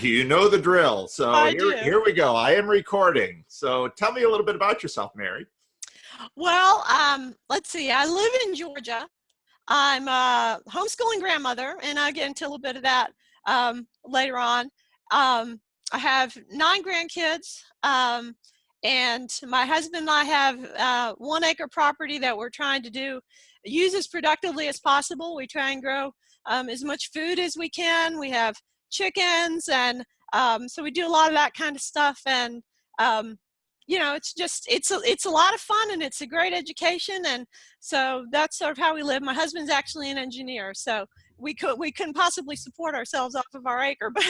you know the drill. So I do. here we go. I am recording. So tell me a little bit about yourself, Mary. Well, let's see. I live in Georgia. I'm a homeschooling grandmother, and I'll get into a little bit of that later on. I have 9 grandkids, and my husband and I have 1 acre property that we're trying to use as productively as possible. We try and grow as much food as we can. We have chickens, and so we do a lot of that kind of stuff. And you know, it's a lot of fun, and it's a great education. And so that's sort of how we live. My husband's actually an engineer, so we couldn't possibly support ourselves off of our acre, but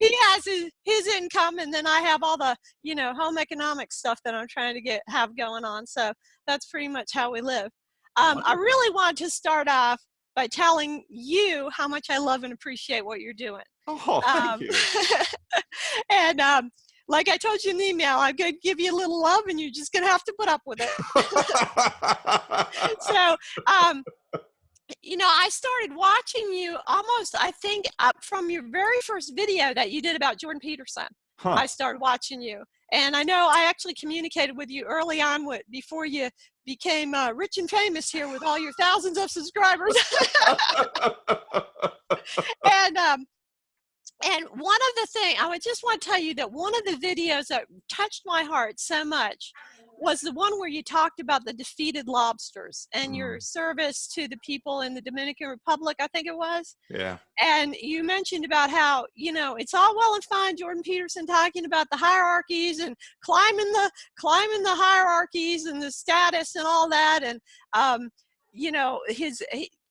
he has his income, and then I have all the, you know, home economic stuff that I'm trying to have going on. So that's pretty much how we live. I really want to start off by telling you how much I love and appreciate what you're doing. Oh, thank you. And like I told you in the email, I'm going to give you a little love, and you're just going to have to put up with it. So, you know, I started watching you almost, I think, from your very first video that you did about Jordan Peterson. I started watching you. And I know I actually communicated with you early on before you became rich and famous here with all your thousands of subscribers. And one of the things, I would just want to tell you that one of the videos that touched my heart so much was the one where you talked about the defeated lobsters and your service to the people in the Dominican Republic, I think it was. Yeah. And you mentioned about how, you know, it's all well and fine, Jordan Peterson talking about the hierarchies and climbing the hierarchies and the status and all that. And, you know,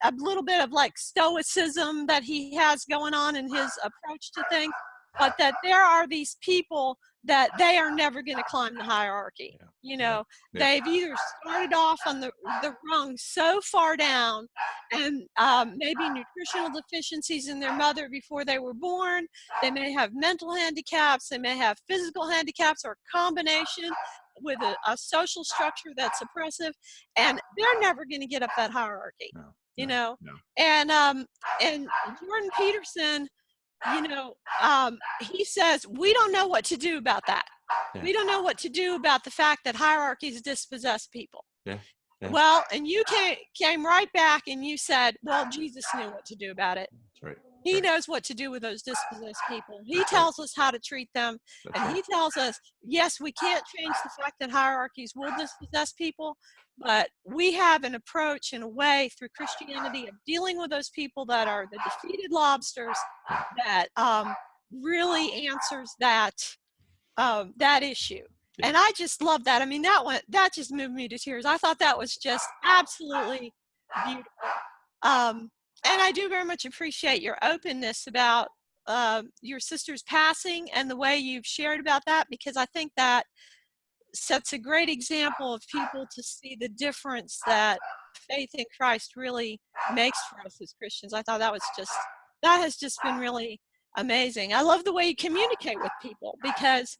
a little bit of like stoicism that he has going on in his approach to things, but that there are these people that they are never going to climb the hierarchy. Yeah. You know, they've either started off on the rung so far down, and maybe nutritional deficiencies in their mother before they were born. They may have mental handicaps. They may have physical handicaps, or a combination with a social structure that's oppressive, and they're never going to get up that hierarchy. You know, and Jordan Peterson, you know, he says, we don't know what to do about that. Yeah. We don't know what to do about the fact that hierarchies dispossess people. Yeah. Yeah. Well, and you came right back and you said, well, Jesus knew what to do about it. That's right. He knows what to do with those dispossessed people. He tells us how to treat them. He tells us, yes, we can't change the fact that hierarchies will dispossess people, but we have an approach and a way through Christianity of dealing with those people that are the defeated lobsters that really answers that issue. Yeah. And I just love that. I mean, that just moved me to tears. I thought that was just absolutely beautiful. And I do very much appreciate your openness about your sister's passing and the way you've shared about that, because I think that sets a great example of people to see the difference that faith in Christ really makes for us as Christians. I thought that has just been really amazing. I love the way you communicate with people, because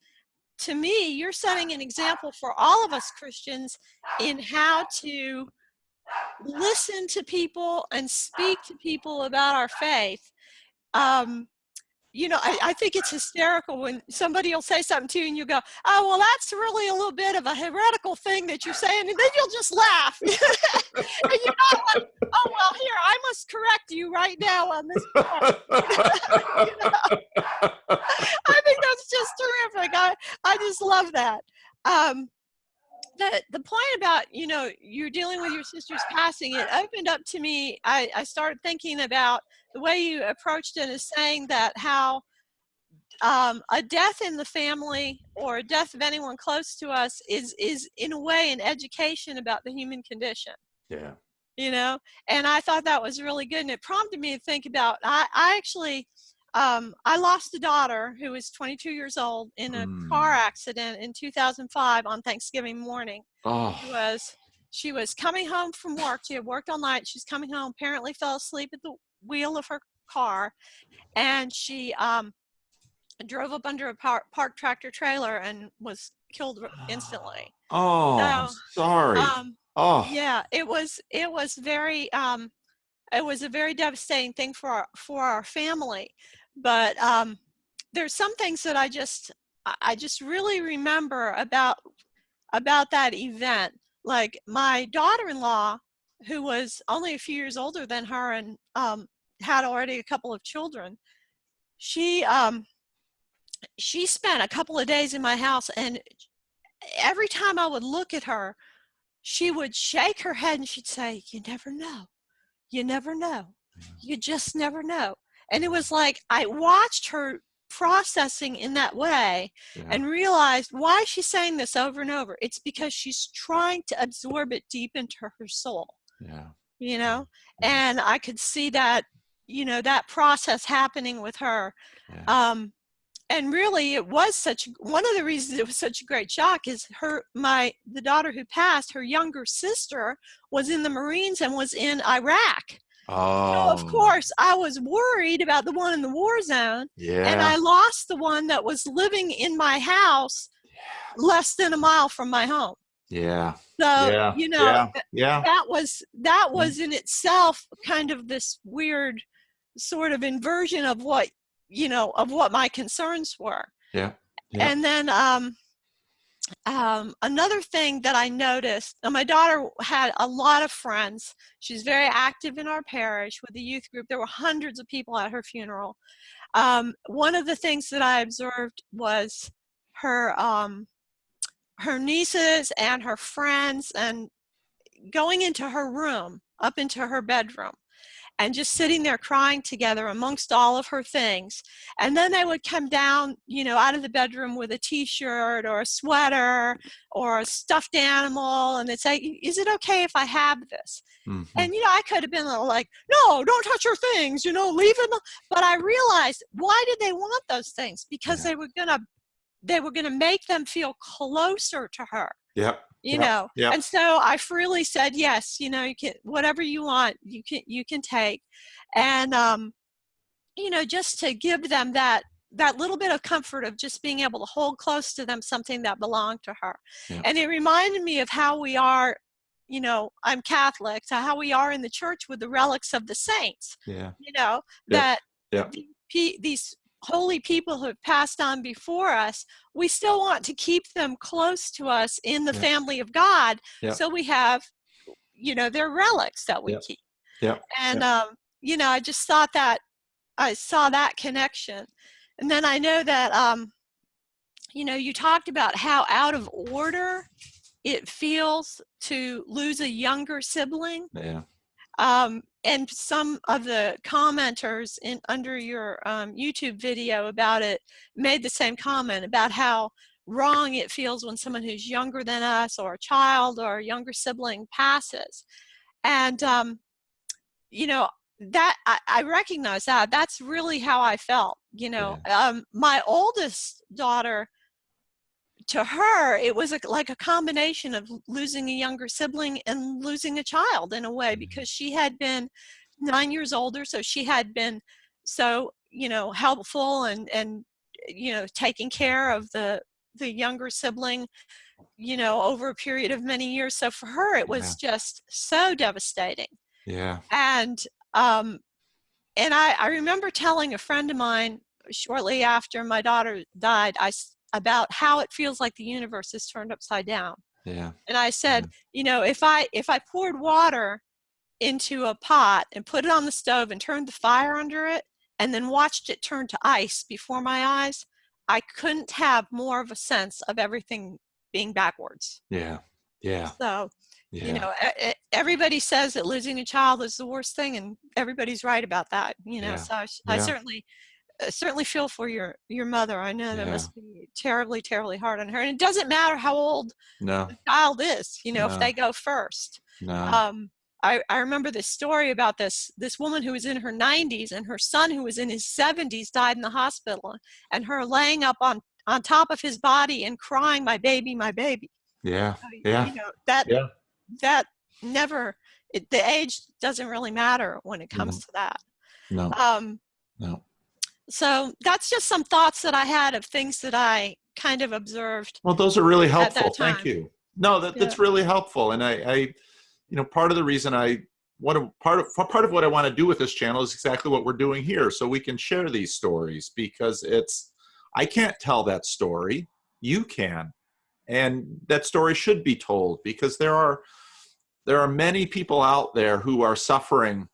to me, you're setting an example for all of us Christians in how to listen to people and speak to people about our faith. You know, I think it's hysterical when somebody will say something to you and you go, oh, well, that's really a little bit of a heretical thing that you're saying. And then you'll just laugh. And you're not like, oh, well, here, I must correct you right now on this point. You know? I think that's just terrific. I just love that. The point about, you know, you're dealing with your sister's passing, it opened up to me. I started thinking about the way you approached it, as saying that how a death in the family or a death of anyone close to us is in a way an education about the human condition. Yeah. You know, and I thought that was really good. And it prompted me to think about, I actually, I lost a daughter who was 22 years old in a car accident in 2005 on Thanksgiving morning. Oh. She was coming home from work. She had worked all night. She's coming home, apparently fell asleep at the wheel of her car, and she drove up under a parked tractor trailer and was killed instantly. Oh, so, sorry. Yeah, it was very, it was a very devastating thing for our family. But there's some things that I just really remember about that event. Like my daughter-in-law, who was only a few years older than her and had already a couple of children, she spent a couple of days in my house, and every time I would look at her, she would shake her head and she'd say, "You never know. You never know. You just never know." And it was like I watched her processing in that way and realized, why is she saying this over and over? It's because she's trying to absorb it deep into her soul. You know, and I could see that, that process happening with her. And really, it was one of the reasons it was such a great shock is the daughter who passed, her younger sister was in the Marines and was in Iraq. So of course, I was worried about the one in the war zone, and I lost the one that was living in my house less than a mile from my home. So, that was in itself kind of this weird sort of inversion of what my concerns were. And then another thing that I noticed, my daughter had a lot of friends. She's very active in our parish with the youth group. There were hundreds of people at her funeral. One of the things that I observed was her nieces and her friends, and going into her room, up into her bedroom, and just sitting there crying together amongst all of her things. And then they would come down, out of the bedroom with a t-shirt or a sweater or a stuffed animal, and they'd say, "Is it okay if I have this?" And, I could have been like, "No, don't touch your things, leave them." But I realized, why did they want those things? Because they were gonna make them feel closer to her. And so I freely said, "Yes, you can, whatever you want, you can take." And just to give them that little bit of comfort of just being able to hold close to them something that belonged to her. And it reminded me of how we are, I'm Catholic, so how we are in the church with the relics of the saints. That these holy people who have passed on before us, we still want to keep them close to us in the family of God. So we have, their relics that we keep. And, I just thought that I saw that connection. And then I know that, you talked about how out of order it feels to lose a younger sibling. And some of the commenters under your YouTube video about it made the same comment about how wrong it feels when someone who's younger than us, or a child or a younger sibling, passes. And, that I recognize that. That's really how I felt. My oldest daughter, to her, it was like a combination of losing a younger sibling and losing a child in a way, because she had been 9 years older. So she had been so, helpful and taking care of the younger sibling, over a period of many years. So for her, it was just so devastating. And I remember telling a friend of mine shortly after my daughter died, about how it feels like the universe is turned upside down. And I said, if I poured water into a pot and put it on the stove and turned the fire under it and then watched it turn to ice before my eyes, I couldn't have more of a sense of everything being backwards. So, everybody says that losing a child is the worst thing, and everybody's right about that. So I certainly feel for your mother. I know that must be terribly, terribly hard on her. And it doesn't matter how old the child is, if they go first. I remember this story about this woman who was in her 90s, and her son, who was in his 70s, died in the hospital, and her laying up on top of his body and crying, "My baby, my baby." That never, the age doesn't really matter when it comes to that. So that's just some thoughts that I had of things that I kind of observed. Well, those are really helpful. Thank you. No, that's really helpful. And I part of the reason I part of what I want to do with this channel is exactly what we're doing here, so we can share these stories, because I can't tell that story, you can, and that story should be told, because there are many people out there who are suffering,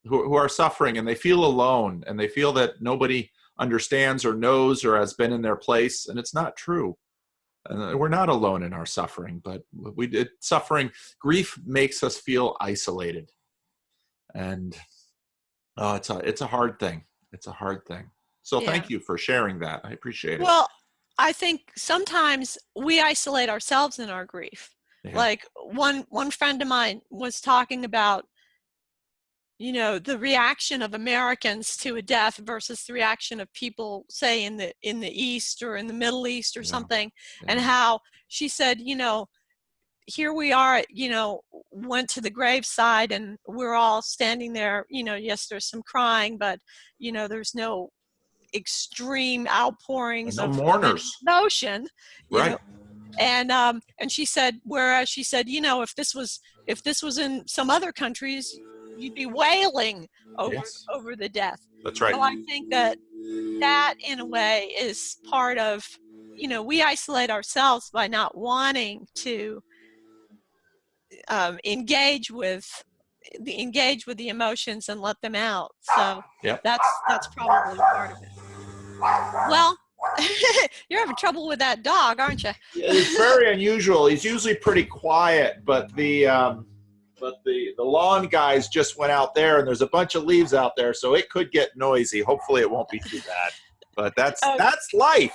who are suffering, and they feel alone, and they feel that nobody understands or knows or has been in their place, and it's not true. And we're not alone in our suffering, but grief makes us feel isolated, and it's a hard thing. It's a hard thing. So Yeah. thank you for sharing that. I appreciate it. Well, I think sometimes we isolate ourselves in our grief. Yeah. Like one friend of mine was talking about, the reaction of Americans to a death versus the reaction of people, say, in the East or in the Middle East or something, and how she said, here we are, went to the graveside and we're all standing there, yes, there's some crying, but, there's no extreme outpourings of mourners. emotion, right. And she said, whereas she said, if this was in some other countries, you'd be wailing over the death. That's right. So I think that in a way is part of, we isolate ourselves by not wanting to engage with the emotions and let them out. So that's probably part of it. Well, you're having trouble with that dog, aren't you? It's very unusual. He's usually pretty quiet, but the lawn guys just went out there, and there's a bunch of leaves out there, so it could get noisy. Hopefully it won't be too bad. But that's life, That's life.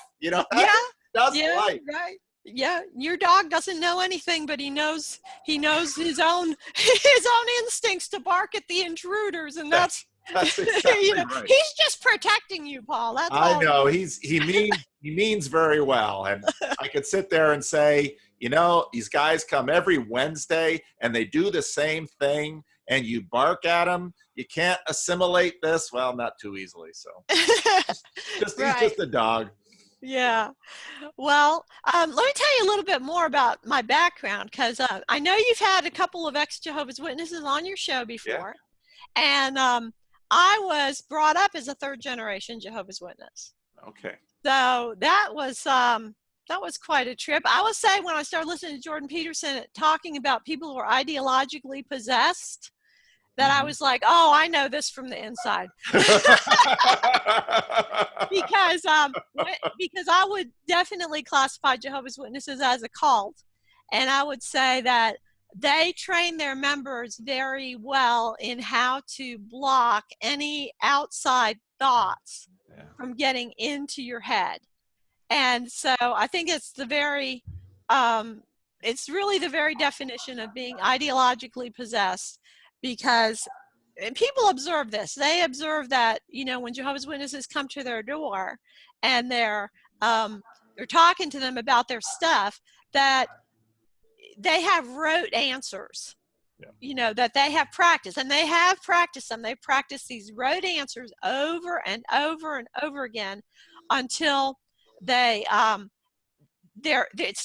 Right. Yeah, your dog doesn't know anything, but he knows his own instincts to bark at the intruders, and that's exactly right. He's just protecting you, Paul. That's I all. know. He means very well, and I could sit there and say, these guys come every Wednesday and they do the same thing, and you bark at them. You can't assimilate this. Well, not too easily. So he's just a dog. Yeah. Well, let me tell you a little bit more about my background, because I know you've had a couple of ex-Jehovah's Witnesses on your show before. Yeah. And I was brought up as a third-generation Jehovah's Witness. Okay. So that was quite a trip. I would say when I started listening to Jordan Peterson talking about people who are ideologically possessed, that I was like, oh, I know this from the inside. because I would definitely classify Jehovah's Witnesses as a cult. And I would say that they train their members very well in how to block any outside thoughts from getting into your head. And so I think it's it's really the very definition of being ideologically possessed, because people observe this. They observe that, when Jehovah's Witnesses come to their door and they're talking to them about their stuff, that they have rote answers, that they have practiced, and they have practiced them. They practice these rote answers over and over and over again until it's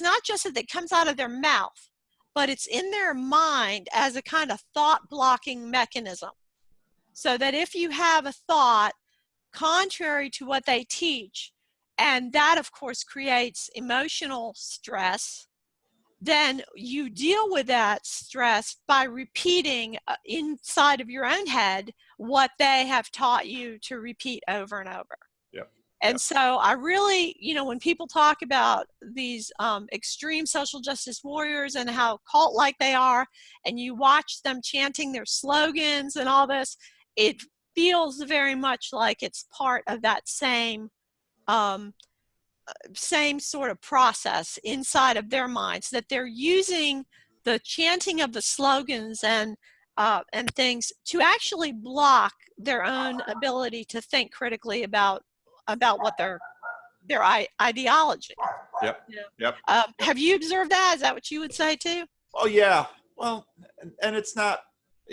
not just that it comes out of their mouth, but it's in their mind as a kind of thought blocking mechanism. So that if you have a thought contrary to what they teach, and that of course creates emotional stress, then you deal with that stress by repeating inside of your own head what they have taught you to repeat over and over. And so I really, when people talk about these extreme social justice warriors and how cult-like they are, and you watch them chanting their slogans and all this, it feels very much like it's part of that same sort of process inside of their minds, that they're using the chanting of the slogans and things to actually block their own ability to think critically about what their ideology. Yep. Have you observed that? Is that what you would say too? Oh yeah. Well, and it's not,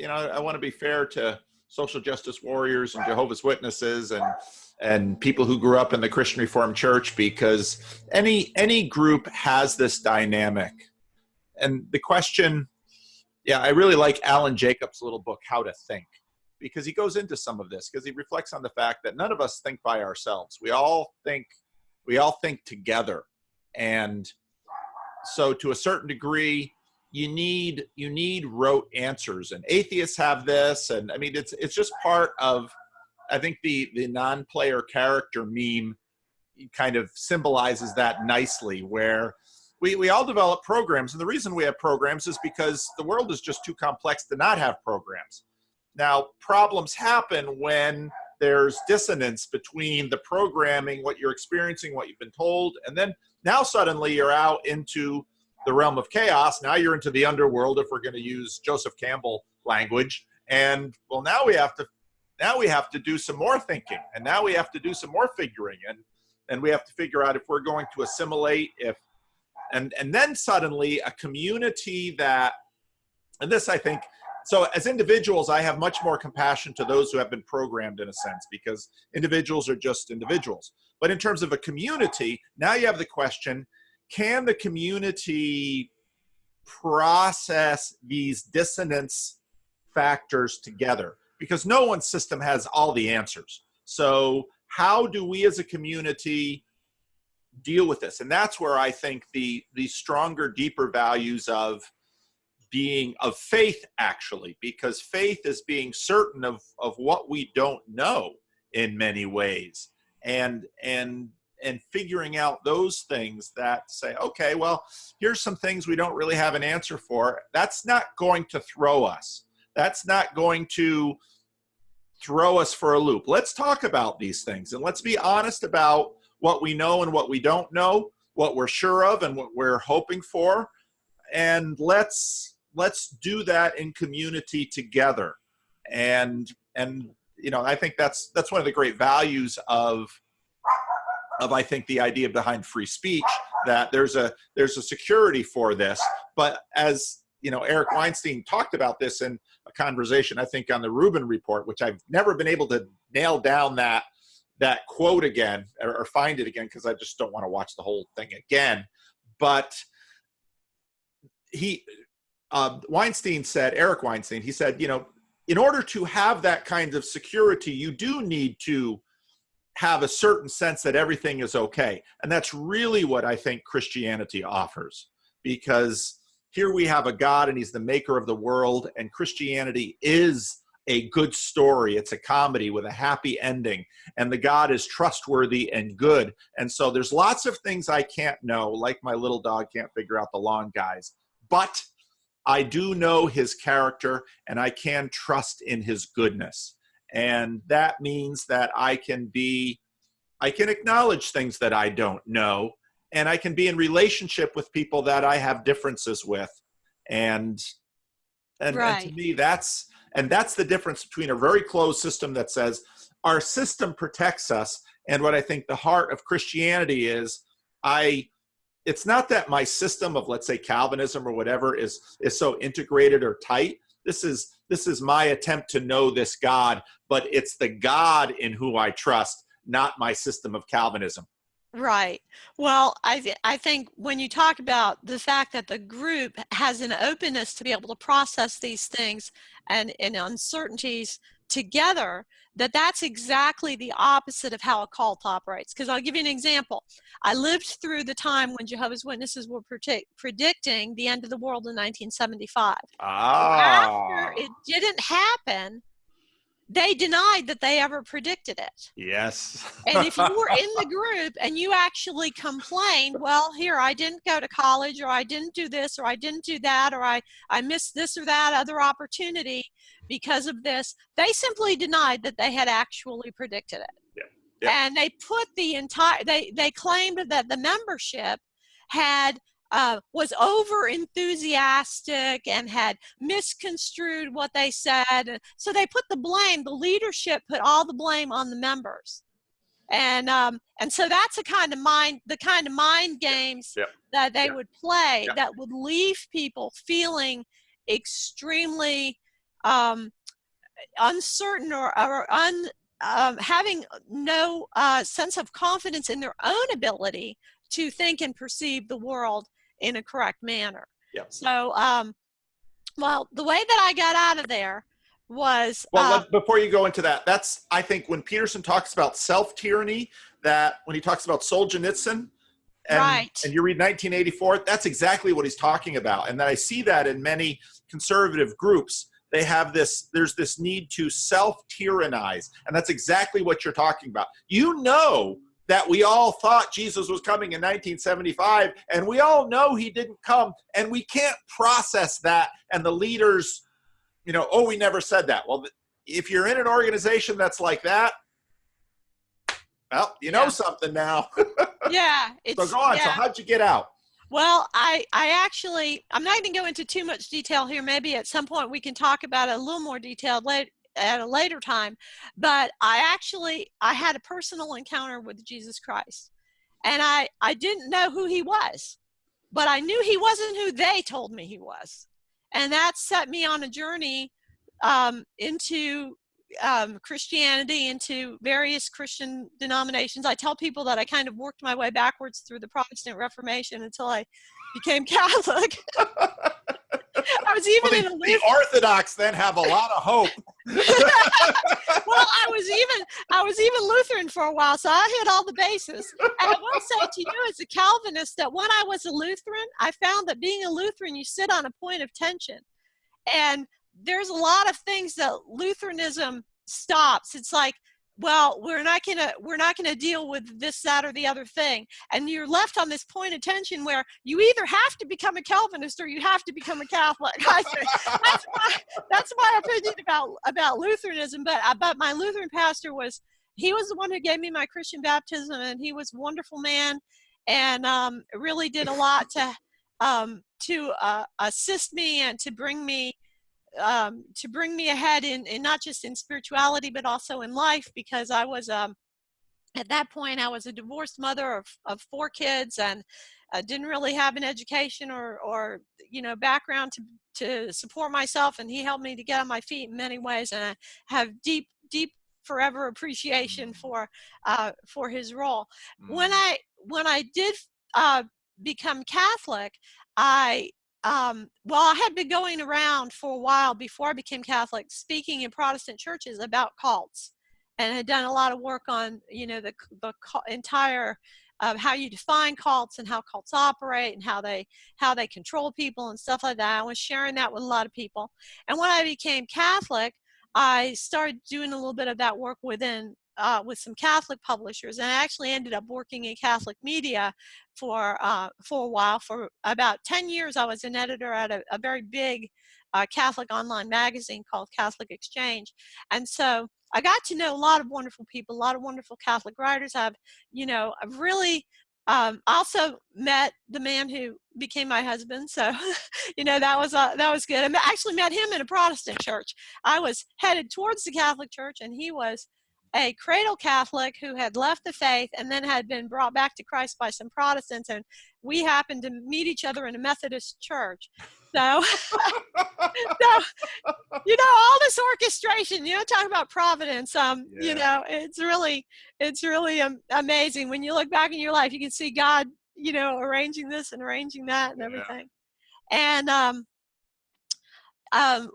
I want to be fair to social justice warriors and Jehovah's Witnesses and people who grew up in the Christian Reformed Church, because any group has this dynamic. And the question Yeah, I really like Alan Jacobs' little book, How to Think, because he goes into some of this, because he reflects on the fact that none of us think by ourselves. We all think together. And so to a certain degree, you need rote answers, and atheists have this. And I mean, it's just part of, I think the non-player character meme kind of symbolizes that nicely, where we all develop programs. And the reason we have programs is because the world is just too complex to not have programs. Now, problems happen when there's dissonance between the programming, what you're experiencing, what you've been told, and then now suddenly you're out into the realm of chaos. Now you're into the underworld, if we're going to use Joseph Campbell language. And well, now we have to do some more thinking, and now we have to do some more figuring, and we have to figure out if we're going to assimilate, and then suddenly a community that, and this, I think, so as individuals, I have much more compassion to those who have been programmed, in a sense, because individuals are just individuals. But in terms of a community, now you have the question, can the community process these dissonance factors together? Because no one system has all the answers. So how do we as a community deal with this? And that's where I think the stronger, deeper values of faith, actually, because faith is being certain of what we don't know in many ways, and figuring out those things that say, okay, well, here's some things we don't really have an answer for. That's not going to throw us. That's not going to throw us for a loop. Let's talk about these things, and let's be honest about what we know and what we don't know, what we're sure of and what we're hoping for, and let's do that in community together. And I think that's one of the great values of I think the idea behind free speech, that there's a security for this. But as Eric Weinstein talked about this in a conversation, I think, on the Rubin Report, which I've never been able to nail down that quote again, or find it again, because I just don't want to watch the whole thing again. But Eric Weinstein, he said, in order to have that kind of security, you do need to have a certain sense that everything is okay. And that's really what I think Christianity offers, because here we have a God, and he's the maker of the world, and Christianity is a good story. It's a comedy with a happy ending, and the God is trustworthy and good. And so there's lots of things I can't know, like my little dog can't figure out the lawn guys, but I do know his character, and I can trust in his goodness. And that means that I can acknowledge things that I don't know, and I can be in relationship with people that I have differences with. And to me, that's the difference between a very closed system that says our system protects us, and what I think the heart of Christianity is, it's not that my system of, let's say, Calvinism or whatever is so integrated or tight. This is my attempt to know this God, but it's the God in who I trust, not my system of Calvinism. Right. Well, I think when you talk about the fact that the group has an openness to be able to process these things and uncertainties together, that's exactly the opposite of how a cult operates. Because I'll give you an example. I lived through the time when Jehovah's Witnesses were predicting the end of the world in 1975. After it didn't happen, they denied that they ever predicted it. Yes. And if you were in the group and you actually complained, well, here, I didn't go to college, or I didn't do this, or I didn't do that, or I missed this or that other opportunity because of this, they simply denied that they had actually predicted it. Yeah. Yeah. And they put they claimed that the membership was over enthusiastic and had misconstrued what they said. So they put the leadership put all the blame on the members. And so that's the kind of mind games that they would play that would leave people feeling extremely uncertain or having no sense of confidence in their own ability to think and perceive the world in a correct manner. Yep. So Well, the way that I got out of there was, Well, before you go into that, that's, I think, when Peterson talks about self-tyranny, that when he talks about Solzhenitsyn, right. and you read 1984, that's exactly what he's talking about. And that I see that in many conservative groups. They have this, there's this need to self-tyrannize. And that's exactly what you're talking about. You know that we all thought Jesus was coming in 1975, and we all know he didn't come, and we can't process that. And the leaders, you know, oh, we never said that. Well, if you're in an organization that's like that, well, you know something now. Yeah. So go on. So how'd you get out? Well, I actually, I'm not going to go into too much detail here. Maybe at some point we can talk about it a little more detailed at a later time. But I had a personal encounter with Jesus Christ. And I didn't know who he was, but I knew he wasn't who they told me he was. And that set me on a journey into Christianity, into various Christian denominations. I tell people that I kind of worked my way backwards through the Protestant Reformation until I became Catholic. I was even in a the Orthodox then have a lot of hope. Well, I was even Lutheran for a while, so I hit all the bases. And I will say to you as a Calvinist that when I was a Lutheran, I found that being a Lutheran, you sit on a point of tension. And there's a lot of things that Lutheranism stops. It's like, well, we're not gonna deal with this, that, or the other thing, and you're left on this point of tension where you either have to become a Calvinist or you have to become a Catholic. That's my opinion about Lutheranism. But my Lutheran pastor was the one who gave me my Christian baptism, and he was a wonderful man, and really did a lot to assist me and to bring me ahead in not just in spirituality, but also in life, because I was, at that point, I was a divorced mother of 4 kids, and didn't really have an education or background to support myself. And he helped me to get on my feet in many ways. And I have deep forever appreciation for his role. When I did become Catholic, I had been going around for a while before I became Catholic, speaking in Protestant churches about cults, and had done a lot of work on, the entire how you define cults and how cults operate and how they control people and stuff like that. I was sharing that with a lot of people. And when I became Catholic, I started doing a little bit of that work with some Catholic publishers, and I actually ended up working in Catholic media for a while. For about 10 years, I was an editor at a very big Catholic online magazine called Catholic Exchange. And so I got to know a lot of wonderful people, a lot of wonderful Catholic writers. I've really also met the man who became my husband. So, that was good. I actually met him in a Protestant church. I was headed towards the Catholic Church, and he was a cradle Catholic who had left the faith and then had been brought back to Christ by some Protestants, and we happened to meet each other in a Methodist church. So, all this orchestration, talk about providence. It's really amazing when you look back in your life. You can see God, arranging this and arranging that and everything. And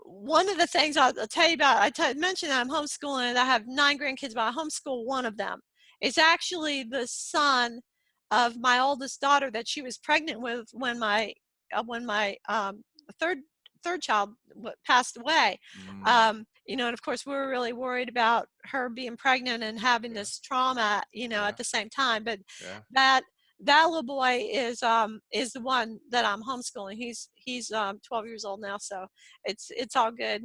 one of the things I'll tell you about, I mentioned that I'm homeschooling, and I have 9 grandkids, but I homeschool one of them. It's actually the son of my oldest daughter that she was pregnant with when my third child passed away. And of course we were really worried about her being pregnant and having this trauma, at the same time. But that little boy is the one that I'm homeschooling. He's 12 years old now, so it's all good.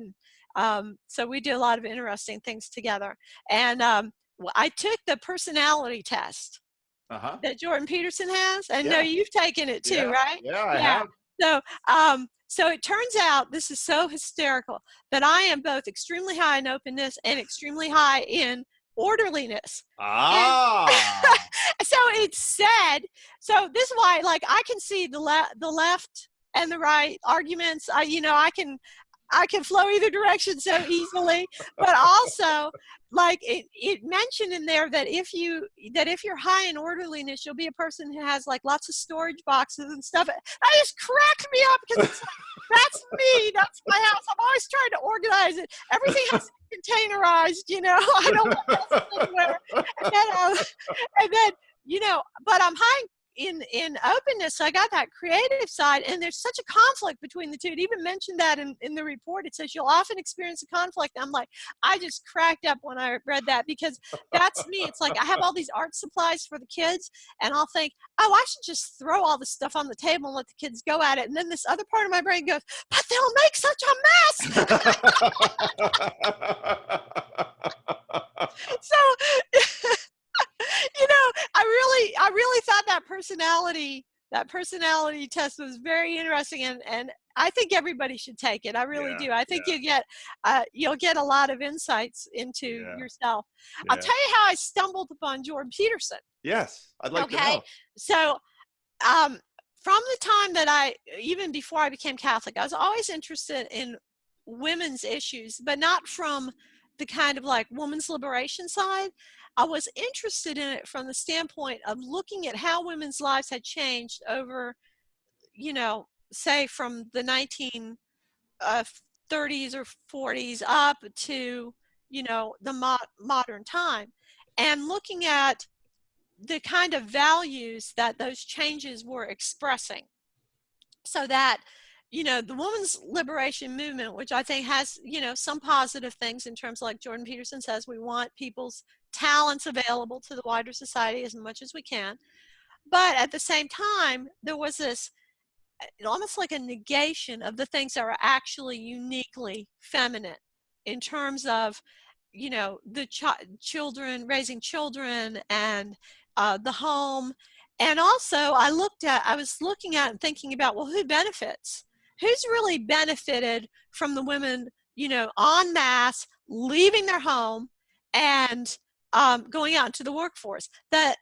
And so we do a lot of interesting things together. And I took the personality test that Jordan Peterson has. I know you've taken it too, right? Yeah, I have. So it turns out, this is so hysterical, that I am both extremely high in openness and extremely high in orderliness. So it's said, so this is why, I can see the left and the right arguments. I can flow either direction so easily. But also, like it mentioned in there that if you're high in orderliness, you'll be a person who has like lots of storage boxes and stuff. That just cracked me up because it's like, that's me. That's my house. I'm always trying to organize it. Everything has to be containerized, you know. I don't want that anywhere. And then, you know, but I'm high in openness, so I got that creative side, and there's such a conflict between the two. It even mentioned that in the report. It says you'll often experience a conflict. I'm like, I just cracked up when I read that, because that's me. It's like I have all these art supplies for the kids, and I'll think, oh, I should just throw all this stuff on the table and let the kids go at it. And then this other part of my brain goes, but they'll make such a mess. So you know, I really thought that personality test was very interesting, and I think everybody should take it. I really do. I think you'll get a lot of insights into yourself. I'll tell you how I stumbled upon Jordan Peterson. Yes, I'd like to know. So, from the time that even before I became Catholic, I was always interested in women's issues, but not from the kind of like women's liberation side. I was interested in it from the standpoint of looking at how women's lives had changed over, you know, say from the 1930s or 40s up to, you know, the modern time, and looking at the kind of values that those changes were expressing. So that, you know, the women's liberation movement, which I think has, you know, some positive things in terms of, like Jordan Peterson says, we want people's talents available to the wider society as much as we can. But at the same time, there was this almost like a negation of the things that are actually uniquely feminine in terms of, you know, the children, raising children, and the home. And also I was looking at and thinking about, well, who benefits? Who's really benefited from the women, you know, en masse leaving their home and going out into the workforce? That,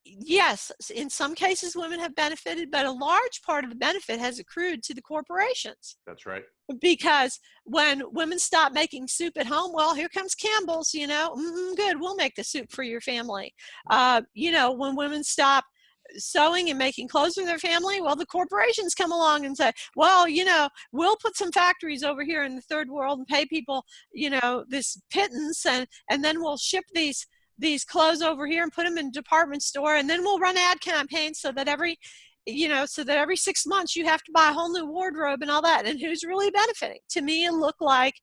yes, in some cases women have benefited, but a large part of the benefit has accrued to the corporations. That's right. Because when women stop making soup at home, well, here comes Campbell's, you know, good, we'll make the soup for your family. You know, when women stop sewing and making clothes for their family, well, the corporations come along and say, well, you know, we'll put some factories over here in the third world and pay people, you know, this pittance, and then we'll ship these clothes over here and put them in a department store, and then we'll run ad campaigns so that every 6 months you have to buy a whole new wardrobe and all that. And who's really benefiting? To me, it looked like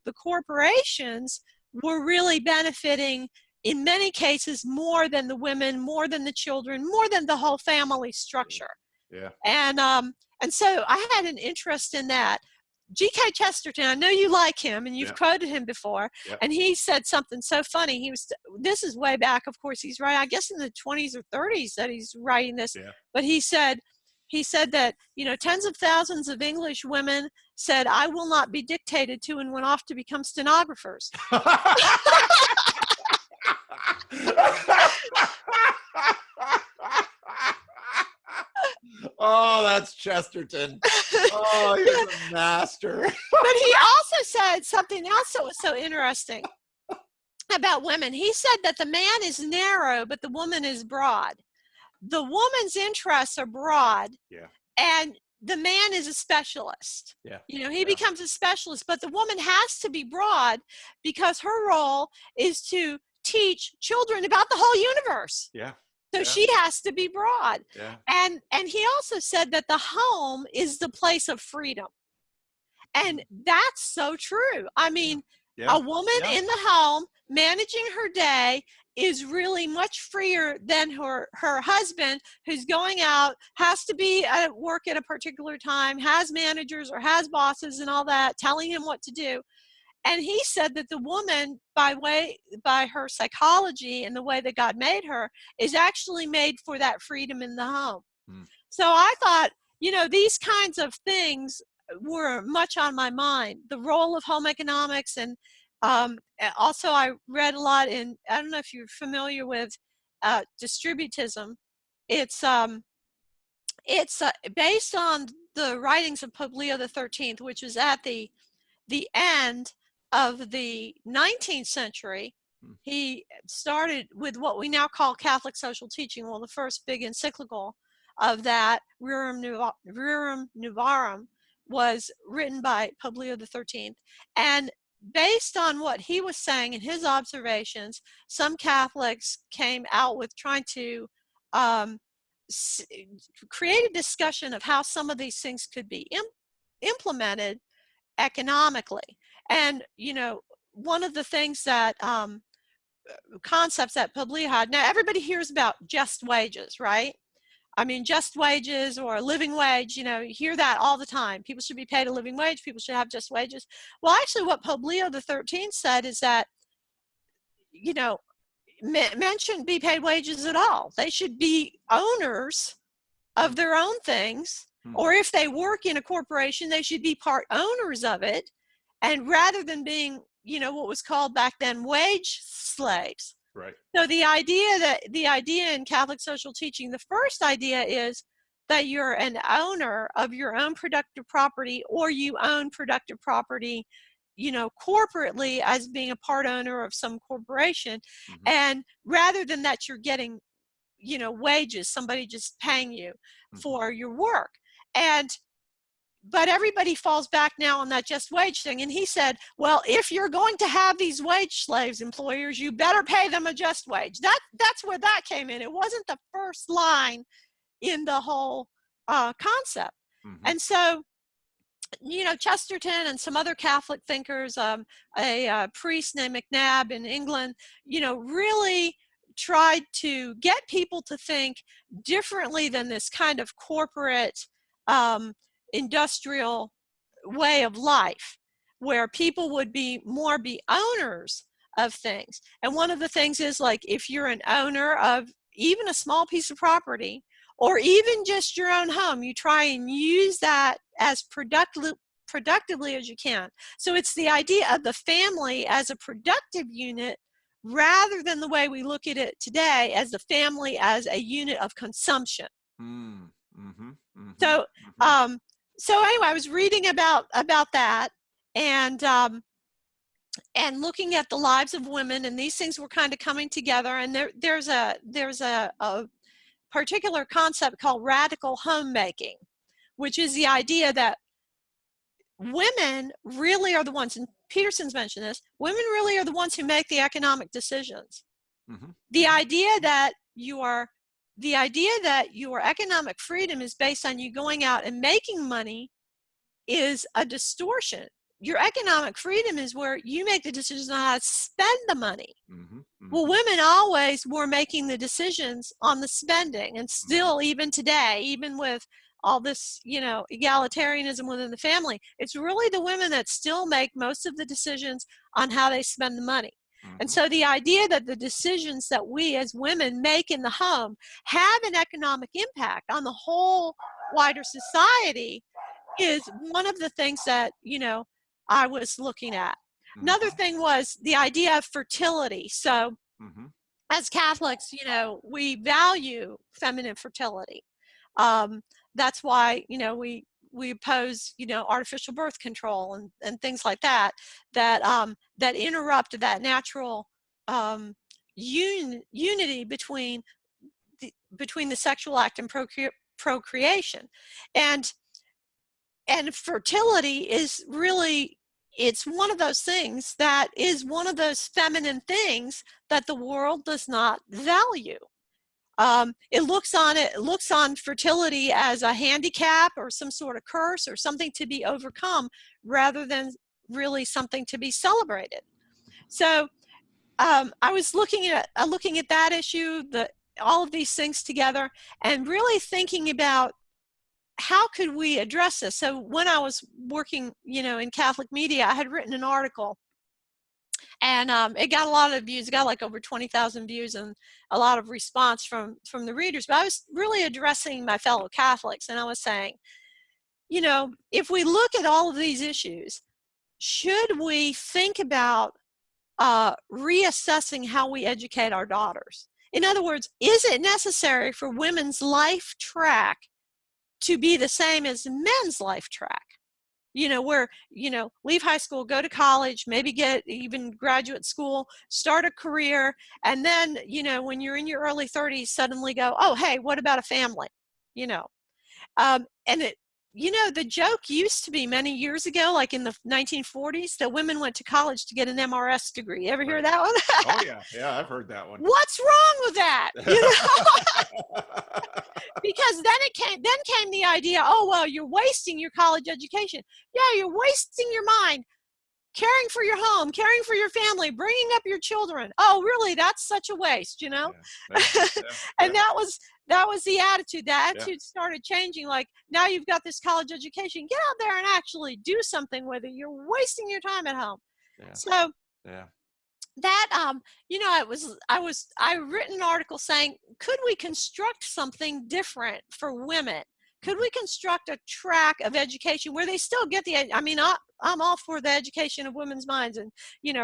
the corporations were really benefiting in many cases more than the women, more than the children, more than the whole family structure. Yeah. And so I had an interest in that. G.K. Chesterton, I know you like him, and you've quoted him before, and he said something so funny. This is way back, of course, he's right, I guess in the 20s or 30s that he's writing this, but he said that, you know, tens of thousands of English women said, I will not be dictated to, and went off to become stenographers. Oh, that's Chesterton. Oh, he's a master. But he also said something else that was so interesting about women. He said that the man is narrow, but the woman is broad. The woman's interests are broad, and the man is a specialist. You know, he becomes a specialist, but the woman has to be broad because her role is to teach children about the whole universe. So she has to be broad. And he also said that the home is the place of freedom. And that's so true. I mean, a woman in the home managing her day is really much freer than her husband, who's going out, has to be at work at a particular time, has managers or has bosses and all that, telling him what to do. And he said that the woman, by her psychology and the way that God made her, is actually made for that freedom in the home. So I thought, you know, these kinds of things were much on my mind. The role of home economics, and also I read a lot in, I don't know if you're familiar with distributism. It's based on the writings of Pope Leo XIII, which was at the the end of the 19th century, he started with what we now call Catholic social teaching. Well, the first big encyclical of that, Rerum Novarum, was written by Pope Leo XIII. And based on what he was saying and his observations, some Catholics came out with trying to create a discussion of how some of these things could be implemented economically. And, you know, one of the things that concepts that Pope Leo had, now everybody hears about just wages, right? I mean, just wages or a living wage, you know, you hear that all the time. People should be paid a living wage. People should have just wages. Well, actually, what Pope Leo XIII said is that, you know, men shouldn't be paid wages at all. They should be owners of their own things. Or if they work in a corporation, they should be part owners of it. And rather than being, you know, what was called back then wage slaves. Right. So the idea in Catholic social teaching, the first idea is that you're an owner of your own productive property, or you own productive property, you know, corporately as being a part owner of some corporation. And rather than that, you're getting, you know, wages, somebody just paying you for your work. But everybody falls back now on that just wage thing. And he said, well, if you're going to have these wage slaves, employers, you better pay them a just wage. That's where that came in. It wasn't the first line in the whole concept. And so, you know, Chesterton and some other Catholic thinkers, a priest named McNabb in England, you know, really tried to get people to think differently than this kind of corporate industrial way of life, where people would be owners of things. And one of the things is, like, if you're an owner of even a small piece of property, or even just your own home, you try and use that as productively as you can. So it's the idea of the family as a productive unit, rather than the way we look at it today as the family as a unit of consumption. So anyway, I was reading about that, and looking at the lives of women, and these things were kind of coming together. And there's a particular concept called radical homemaking, which is the idea that women really are the ones, and Peterson's mentioned this, women really are the ones who make the economic decisions. The idea that your economic freedom is based on you going out and making money is a distortion. Your economic freedom is where you make the decisions on how to spend the money. Well, women always were making the decisions on the spending, and still, even today, even with all this, you know, egalitarianism within the family, it's really the women that still make most of the decisions on how they spend the money. And so the idea that the decisions that we as women make in the home have an economic impact on the whole wider society is one of the things that, you know, I was looking at. Another thing was the idea of fertility. So as Catholics, you know, we value feminine fertility. That's why, you know, we oppose, you know, artificial birth control and things like that, that interrupt that natural unity between the sexual act and procreation. And fertility is really, it's one of those things that is one of those feminine things that the world does not value. It looks on fertility as a handicap or some sort of curse or something to be overcome, rather than really something to be celebrated. So I was looking at that issue, all of these things together, and really thinking about how could we address this. So when I was working, you know, in Catholic media, I had written an article, and it got a lot of views. It got like over 20,000 views and a lot of response from the readers. But I was really addressing my fellow Catholics, and I was saying, you know, if we look at all of these issues, should we think about reassessing how we educate our daughters? In other words, is it necessary for women's life track to be the same as men's life track? where, leave high school, go to college, maybe get even graduate school, start a career, and then, when you're in your early 30s, suddenly go, oh, hey, what about a family? And the joke used to be many years ago, like in the 1940s, that women went to college to get an MRS degree. Ever hear Right. that one? Oh yeah, yeah, I've heard that one. What's wrong with that? Because then came the idea, oh, well, you're wasting your college education. Yeah, you're wasting your mind caring for your home, caring for your family, bringing up your children. Oh, really? That's such a waste, Yeah, And that was the attitude. The yeah, attitude started changing. Like, now you've got this college education. Get out there and actually do something with it. You're wasting your time at home. yeah, So yeah, that I written an article saying, could we construct something different for women? Could we construct a track of education where they still get I'm all for the education of women's minds, and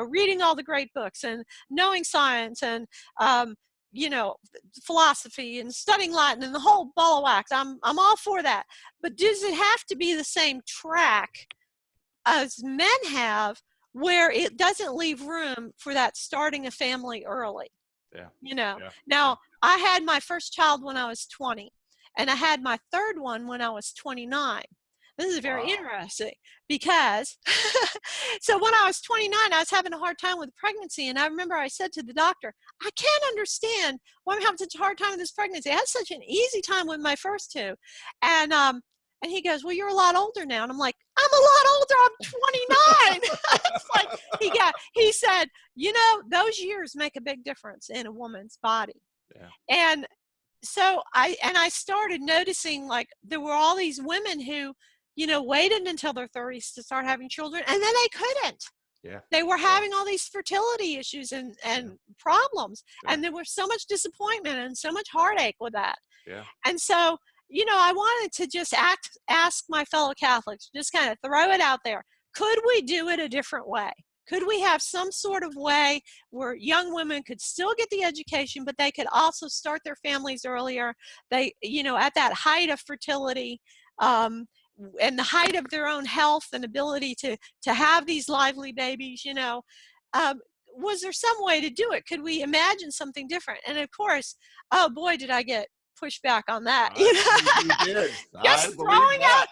reading all the great books and knowing science and philosophy and studying Latin and the whole ball of wax. I'm all for that. But does it have to be the same track as men have, where it doesn't leave room for that starting a family early? yeah, Now, yeah. I had my first child when I was 20, and I had my third one when I was 29. This is very interesting because so when I was 29, I was having a hard time with pregnancy. And I remember I said to the doctor, I can't understand why I'm having such a hard time with this pregnancy. I had such an easy time with my first two. And he goes, well, you're a lot older now. And I'm like, I'm a lot older. I'm 29. It's like he said, those years make a big difference in a woman's body. Yeah. And so I started noticing, like, there were all these women who, waited until their 30s to start having children, and then they couldn't. Yeah. They were having all these fertility issues and problems. Yeah. And there was so much disappointment and so much heartache with that. Yeah. And so, I wanted to just ask my fellow Catholics, just kind of throw it out there. Could we do it a different way? Could we have some sort of way where young women could still get the education, but they could also start their families earlier? They, at that height of fertility, and the height of their own health and ability to have these lively babies, was there some way to do it? Could we imagine something different? And of course, oh boy, did I get pushback on that. You did. Just throwing out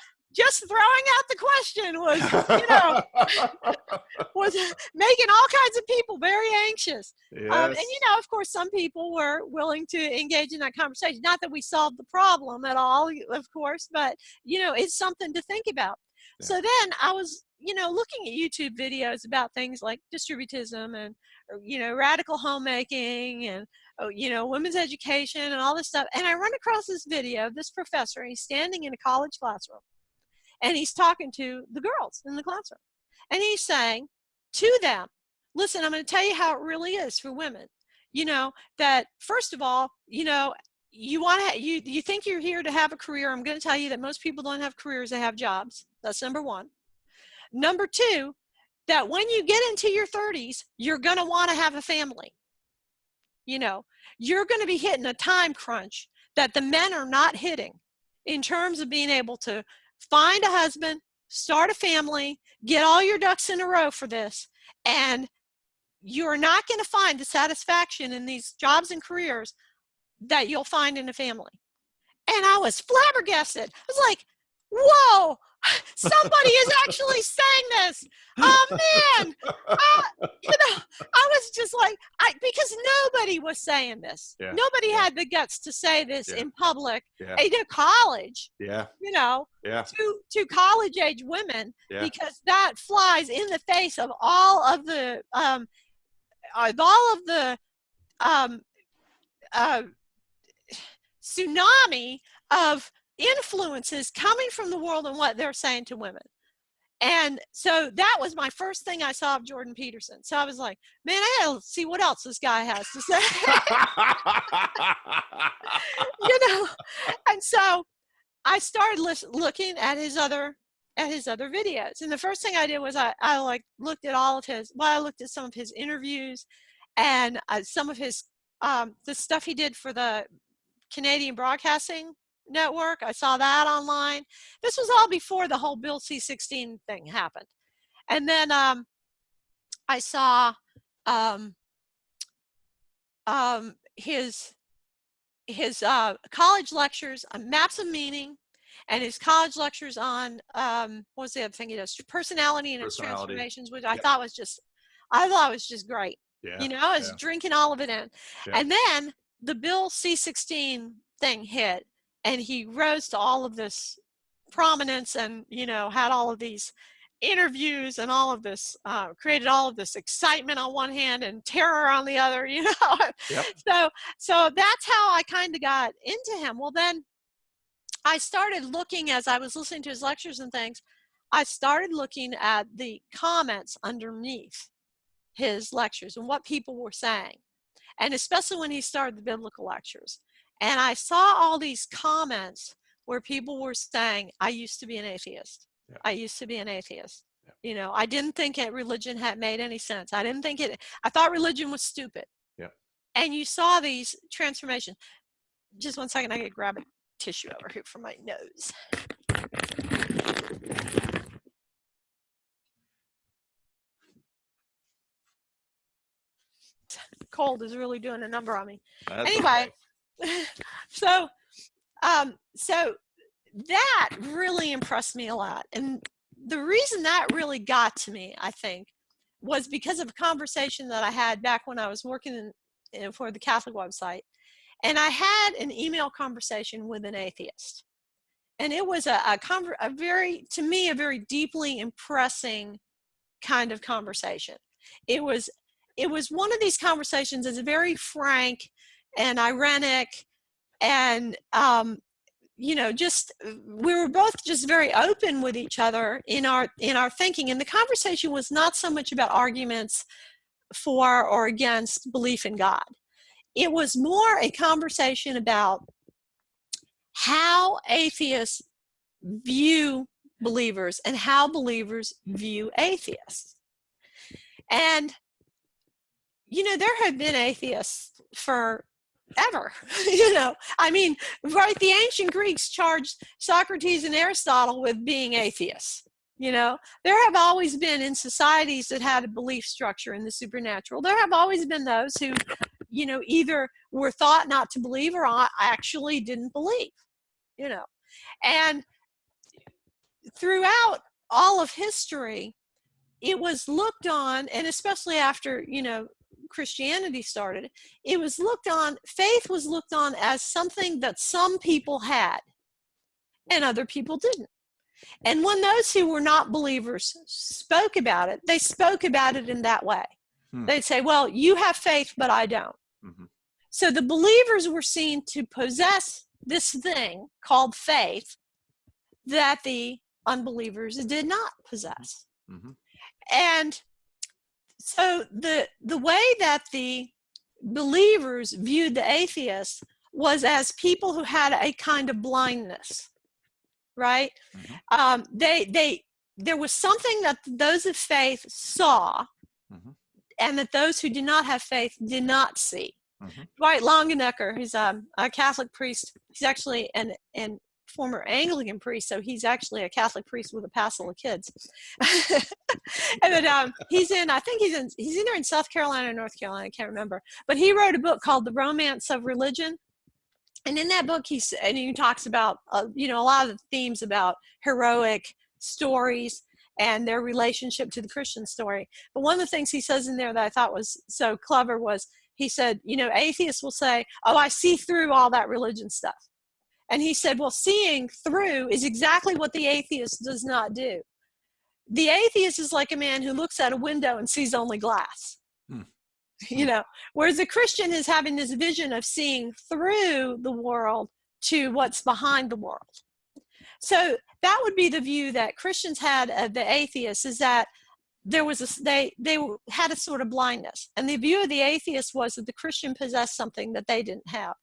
the question was making all kinds of people very anxious. Yes. And of course, some people were willing to engage in that conversation. Not that we solved the problem at all, of course, but it's something to think about. Yeah. So then I was, looking at YouTube videos about things like distributism and radical homemaking and women's education and all this stuff. And I run across this video of this professor. And he's standing in a college classroom. And he's talking to the girls in the classroom. And he's saying to them, listen, I'm going to tell you how it really is for women. That first of all, you think you're here to have a career. I'm going to tell you that most people don't have careers, they have jobs. That's number one. Number two, that when you get into your 30s, you're going to want to have a family. You're going to be hitting a time crunch that the men are not hitting in terms of being able to find a husband, start a family, get all your ducks in a row for this. And you're not going to find the satisfaction in these jobs and careers that you'll find in a family. And I was flabbergasted. I was like, whoa, somebody is actually saying this. Oh man. I was just like, because nobody was saying this. Yeah. Nobody had the guts to say this in public, to college, to college age women, because that flies in the face of all of the tsunami of influences coming from the world and what they're saying to women. And so that was my first thing I saw of Jordan Peterson. So I was like, man, I gotta see what else this guy has to say. And so I started looking at his other videos. And the first thing I did was I looked at I looked at some of his interviews and some of his the stuff he did for the Canadian Broadcasting Network. I saw that online. This was all before the whole Bill C-16 thing happened. And then I saw um, his college lectures on maps of meaning, and his college lectures on what was the other thing he does? Personality and its transformations, which I thought was just great. Yeah. You know, I was drinking all of it in. Yeah. And then the Bill C-16 thing hit, and he rose to all of this prominence, and you know, had all of these interviews and all of this, created all of this excitement on one hand and terror on the other, you know. Yep. So that's how I kind of got into him. Well, then I started looking, as I was listening to his lectures and things, I started looking at the comments underneath his lectures and what people were saying, and especially when he started the biblical lectures. And I saw all these comments where people were saying, I used to be an atheist. Yeah. I used to be an atheist. Yeah. You know, I didn't think religion had made any sense. I thought religion was stupid. Yeah. And you saw these transformations. Just one second, I gotta grab a tissue over here for my nose. Cold is really doing a number on me. That's anyway, okay. So that really impressed me a lot. And the reason that really got to me, I think, was because of a conversation that I had back when I was working for the Catholic website. And I had an email conversation with an atheist. And it was a very deeply impressing kind of conversation. It was one of these conversations that's very frank and ironic, and you know, just we were both just very open with each other in our thinking. And the conversation was not so much about arguments for or against belief in God. It was more a conversation about how atheists view believers and how believers view atheists. And you know, there have been atheists forever. You know, I mean, right, the ancient Greeks charged Socrates and Aristotle with being atheists. You know, there have always been, in societies that had a belief structure in the supernatural, there have always been those who, you know, either were thought not to believe or actually didn't believe, you know. And throughout all of history, it was looked on, and especially after, you know, Christianity started, it was looked on, faith was looked on as something that some people had and other people didn't. And when those who were not believers spoke about it, they spoke about it in that way. They'd say, well, you have faith, but I don't. Mm-hmm. So the believers were seen to possess this thing called faith that the unbelievers did not possess. Mm-hmm. And so the way that the believers viewed the atheists was as people who had a kind of blindness, right? Mm-hmm. There was something that those of faith saw, mm-hmm. and that those who did not have faith did not see. Mm-hmm. Dwight Longenecker, who's a Catholic priest, he's actually an former Anglican priest, so he's actually a Catholic priest with a passel of kids. And then he's either in South Carolina or North Carolina, I can't remember. But he wrote a book called The Romance of Religion. And in that book, he talks about, you know, a lot of the themes about heroic stories and their relationship to the Christian story. But one of the things he says in there that I thought was so clever was, he said, you know, atheists will say, oh, I see through all that religion stuff. And he said, well, seeing through is exactly what the atheist does not do. The atheist is like a man who looks out a window and sees only glass. You know, whereas the Christian is having this vision of seeing through the world to what's behind the world. So that would be the view that Christians had of the atheists, is that there was they had a sort of blindness. And the view of the atheist was that the Christian possessed something that they didn't have.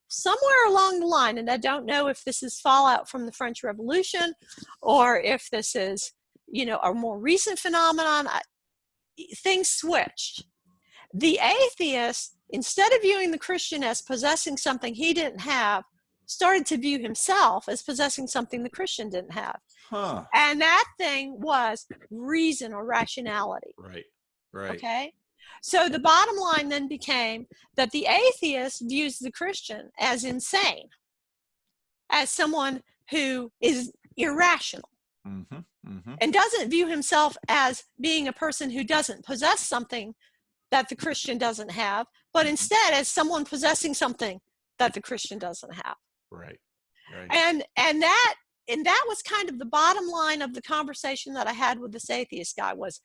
Somewhere along the line, and I don't know if this is fallout from the French Revolution or if this is, you know, a more recent phenomenon, things switched. The atheist, instead of viewing the Christian as possessing something he didn't have, started to view himself as possessing something the Christian didn't have. Huh. And that thing was reason or rationality. Right. Right. Okay. So the bottom line then became that the atheist views the Christian as insane, as someone who is irrational, Mm-hmm. Mm-hmm. and doesn't view himself as being a person who doesn't possess something that the Christian doesn't have, but instead as someone possessing something that the Christian doesn't have. Right. Right. And that was kind of the bottom line of the conversation that I had with this atheist guy. Was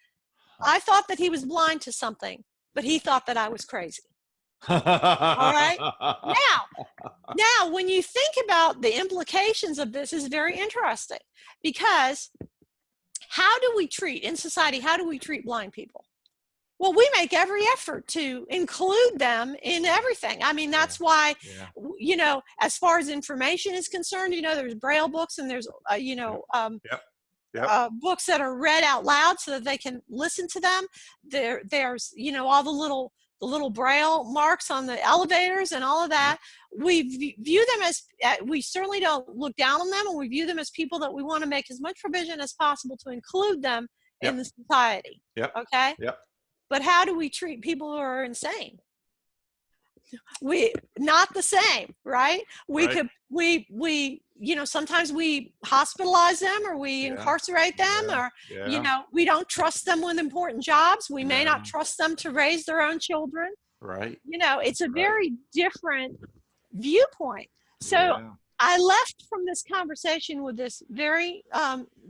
I thought that he was blind to something, but he thought that I was crazy. All right. Now, when you think about the implications of this, is very interesting, because how do we treat in society? How do we treat blind people? Well, we make every effort to include them in everything. I mean, that's why, you know, as far as information is concerned, you know, there's Braille books, and there's, books that are read out loud so that they can listen to them. There's, you know, all the little Braille marks on the elevators and all of that. We view them as, we certainly don't look down on them, and we view them as people that we want to make as much provision as possible to include them in the society. Okay? But how do we treat people who are insane? We not the same, right? We you know, sometimes we hospitalize them, or we incarcerate them, or you know, we don't trust them with important jobs. We may not trust them to raise their own children. Right. You know, it's a very different viewpoint. So I left from this conversation with this very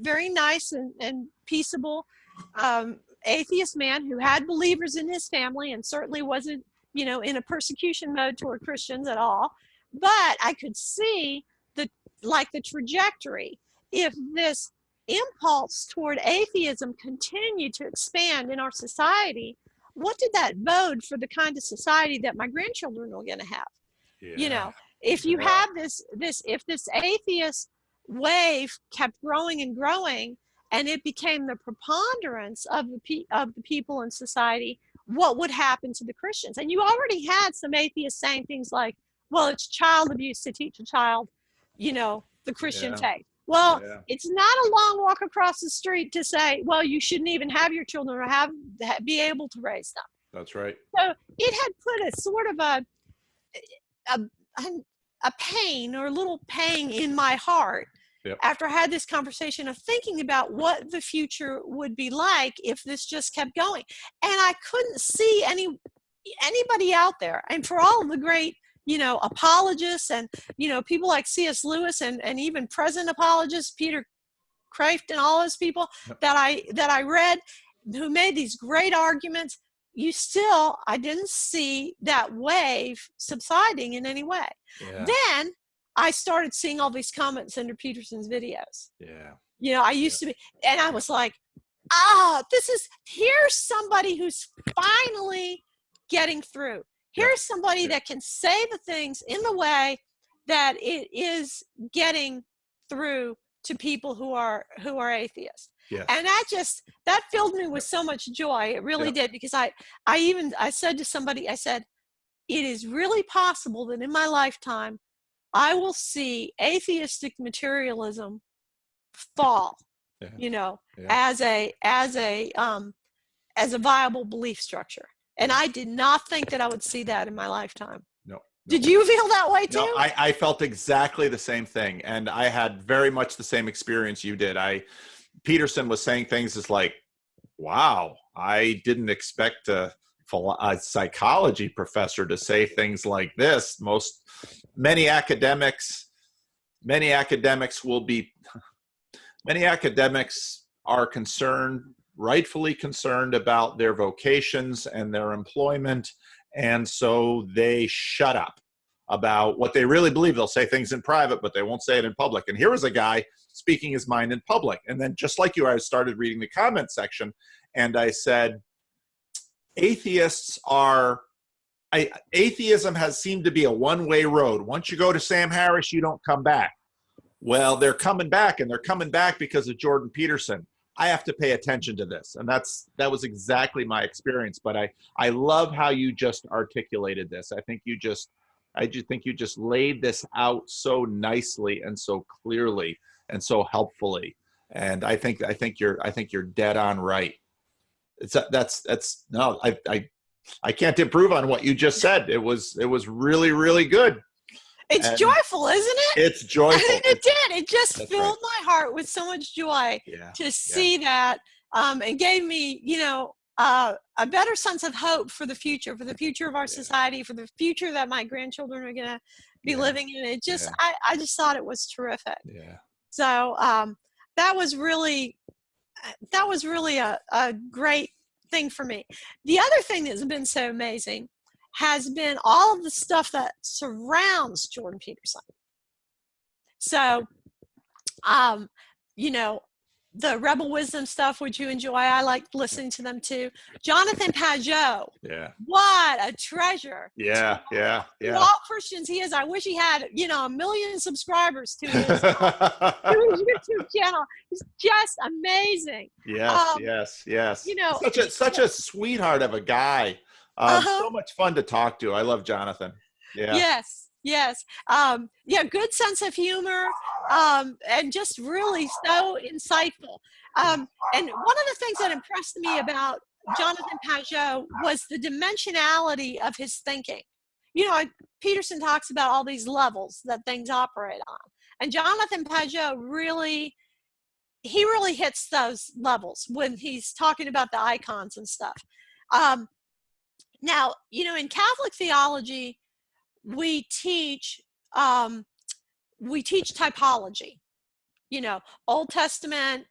very nice and peaceable atheist man who had believers in his family, and certainly wasn't, you know, in a persecution mode toward Christians at all. But I could see the trajectory. If this impulse toward atheism continued to expand in our society, what did that bode for the kind of society that my grandchildren are going to have? You know, if you have if this atheist wave kept growing and growing, and it became the preponderance of the people in society, what would happen to the Christians? And you already had some atheists saying things like, well, it's child abuse to teach a child, you know, the Christian faith. Well, it's not a long walk across the street to say, well, you shouldn't even have your children or be able to raise them. That's right. So it had put a sort of a pain, or a little pang in my heart, after I had this conversation of thinking about what the future would be like if this just kept going. And I couldn't see anybody out there. And for all of the great, you know, apologists, and, you know, people like C.S. Lewis, and even present apologists, Peter Kraft, and all those people that I read, who made these great arguments, I didn't see that wave subsiding in any way. Then I started seeing all these comments under Peterson's videos. You know, I used to be, and I was like, here's somebody who's finally getting through. Here's somebody that can say the things in the way that it is getting through to people who are atheists. And that filled me with so much joy. It really did, because I said to somebody, I said, it is really possible that in my lifetime I will see atheistic materialism fall, you know, as a viable belief structure. And I did not think that I would see that in my lifetime. No. Did you feel that way too? No, I felt exactly the same thing. And I had very much the same experience you did. Peterson was saying things as like, wow, I didn't expect a psychology professor to say things like this. Many academics are rightfully concerned about their vocations and their employment, and so they shut up about what they really believe. They'll say things in private, but they won't say it in public. And here was a guy speaking his mind in public. And then, just like you, I started reading the comment section, and I said, atheism has seemed to be a one-way road. Once you go to Sam Harris, you don't come back. Well, they're coming back, and they're coming back because of Jordan Peterson. I have to pay attention to this. And that was exactly my experience. But I love how you just articulated this. I think you just I just think you just laid this out so nicely and so clearly and so helpfully. And I think you're dead on right. That's no, I can't improve on what you just said. It was really, really good. It's And joyful, isn't it? it's joyful. It did. It just That's filled right. my heart with so much joy Yeah. to Yeah. see that, and gave me, a better sense of hope for the future of our Yeah. society, for the future that my grandchildren are going to be Yeah. living in. It just, Yeah. I just thought it was terrific. Yeah. So that was really a great thing for me. The other thing that's been so amazing has been all of the stuff that surrounds Jordan Peterson. So, you know, the Rebel Wisdom stuff, which you enjoy, I like listening to them too. Jonathan Pageau, Yeah. what a treasure. Yeah. Yeah. To Yeah. all Christians he is. I wish he had, 1,000,000 subscribers to his YouTube channel. It's just amazing. Yes, yes, yes. You know, Such a sweetheart of a guy. uh-huh. So much fun to talk to. I love Jonathan. Yeah. Yes, yes. Yeah, good sense of humor, and just really so insightful. And one of the things that impressed me about Jonathan Pageau was the dimensionality of his thinking. Peterson talks about all these levels that things operate on. And Jonathan Pageau really hits those levels when he's talking about the icons and stuff. Now, in Catholic theology, we teach typology, Old Testament,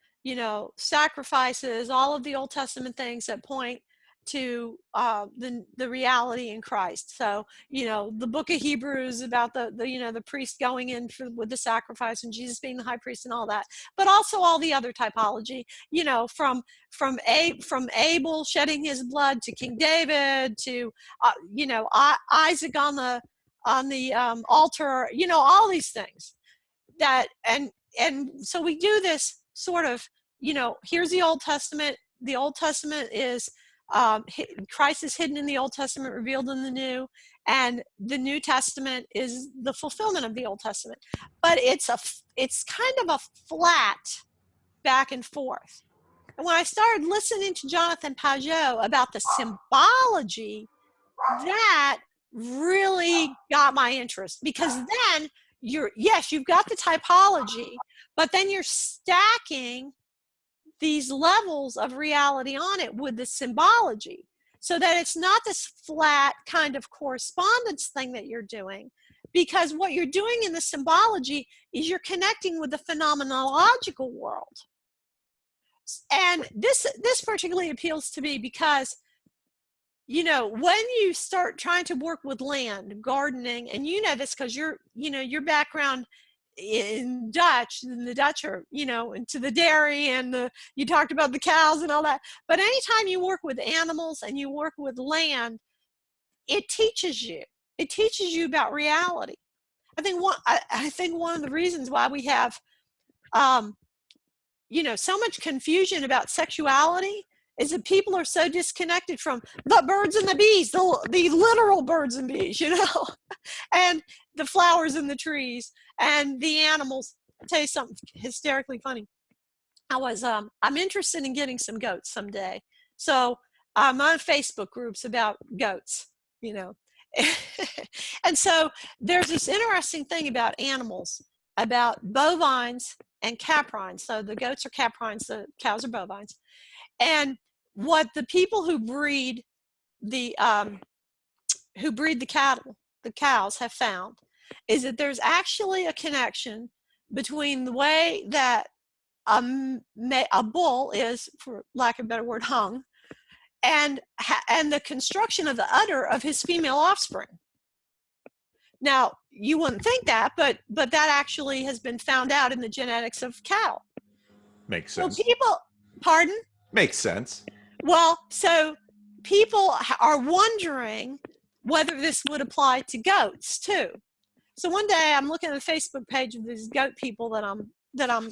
sacrifices, all of the Old Testament things that point to the reality in Christ. So, the book of Hebrews about the priest going in with the sacrifice and Jesus being the high priest and all that, but also all the other typology, from Abel shedding his blood to King David to, Isaac on the altar, all these things and so we do this sort of, here's the Old Testament. The Old Testament is, Christ is hidden in the Old Testament, revealed in the New, and the New Testament is the fulfillment of the Old Testament. But it's kind of a flat back and forth. And when I started listening to Jonathan Pageau about the symbology, that really got my interest, because then you've got the typology, but then you're stacking these levels of reality on it with the symbology, so that it's not this flat kind of correspondence thing that you're doing, because what you're doing in the symbology is you're connecting with the phenomenological world. And this particularly appeals to me because, when you start trying to work with land, gardening, and this because your background in Dutch, and the Dutch are, into the dairy, and you talked about the cows and all that. But anytime you work with animals and you work with land, it teaches you about reality. I think one of the reasons why we have, so much confusion about sexuality is that people are so disconnected from the birds and the bees, the literal birds and bees, and the flowers and the trees and the animals. I'll tell you something hysterically funny. I'm interested in getting some goats someday. So I'm on Facebook groups about goats, And so there's this interesting thing about animals, about bovines and caprines. So the goats are caprines, the cows are bovines. And what the people who breed the cattle, the cows, have found is that there's actually a connection between the way that a bull is, for lack of a better word, hung, and the construction of the udder of his female offspring. Now, you wouldn't think that, but that actually has been found out in the genetics of cattle. Makes sense. So pardon? Makes sense. Well, so people are wondering whether this would apply to goats too. So one day I'm looking at the Facebook page of these goat people that I'm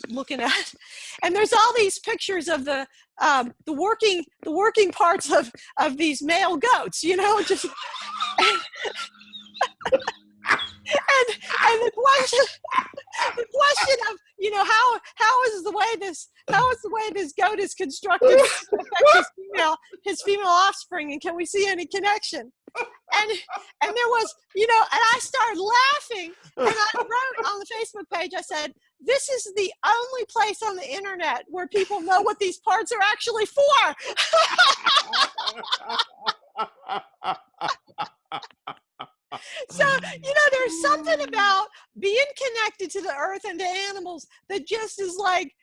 looking at, and there's all these pictures of the working parts of these male goats, just And the question of, you know, how is the way this goat is constructed to affect his female offspring, and can we see any connection? And there was, you know, and I started laughing, and I wrote on the Facebook page, I said, this is the only place on the internet where people know what these parts are actually for. So, you know, there's something about being connected to the earth and to animals that just is like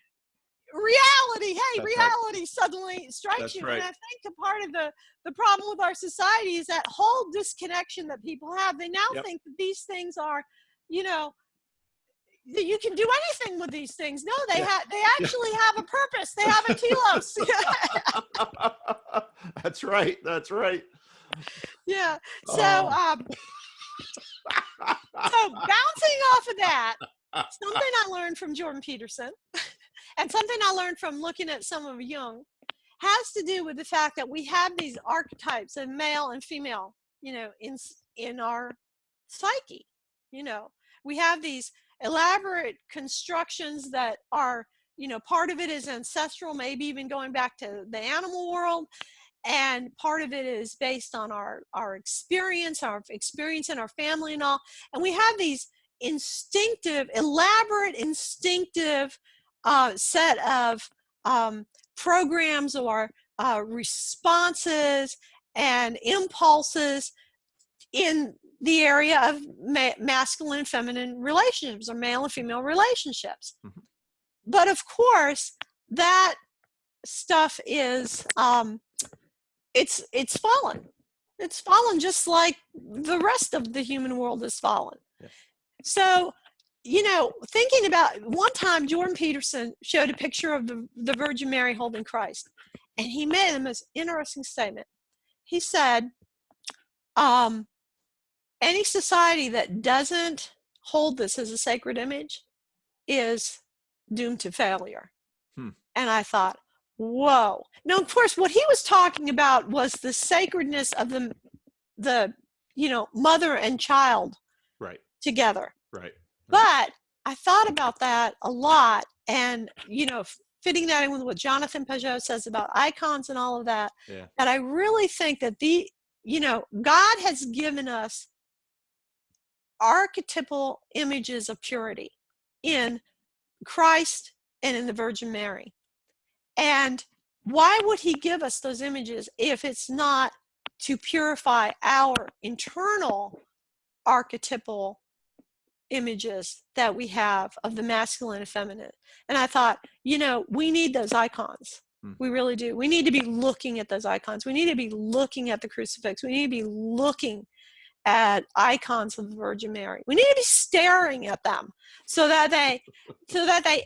reality. Hey, That's reality right. suddenly strikes That's you. right. And I think a part of the problem with our society is that whole disconnection that people have. They now Yep. think that these things are, you know, that you can do anything with these things. No, they actually have a purpose. They have a telos. That's right. That's right. Yeah. So, Oh. so bouncing off of that, something I learned from Jordan Peterson and something I learned from looking at some of Jung has to do with the fact that we have these archetypes of male and female, you know, in our psyche. You know, we have these elaborate constructions that are, you know, part of it is ancestral, maybe even going back to the animal world. And part of it is based on our experience in our family and all. And we have these elaborate instinctive set of programs or responses and impulses in the area of masculine and feminine relationships, or male and female relationships. Mm-hmm. But of course, that stuff is it's fallen. It's fallen just like the rest of the human world has fallen. Yeah. So, you know, thinking about one time, Jordan Peterson showed a picture of the Virgin Mary holding Christ, and he made the most interesting statement. He said, any society that doesn't hold this as a sacred image is doomed to failure. And I thought, whoa. Now, of course, what he was talking about was the sacredness of the you know, mother and child together. Right. But I thought about that a lot, and, you know, fitting that in with what Jonathan Pageau says about icons and all of that, that I really think that you know, God has given us archetypal images of purity in Christ and in the Virgin Mary. And why would he give us those images if it's not to purify our internal archetypal images that we have of the masculine and feminine? And I thought, you know, we need those icons. We really do. We need to be looking at those icons. We need to be looking at the crucifix. We need to be looking at icons of the Virgin Mary. We need to be staring at them so that they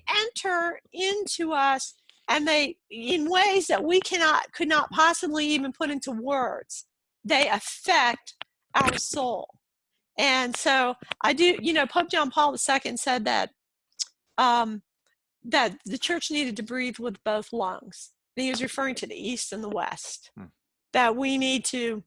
enter into us, and they, in ways that we could not possibly even put into words, they affect our soul. And so I do, you know, Pope John Paul II said that that the church needed to breathe with both lungs. And he was referring to the East and the West. That we need to,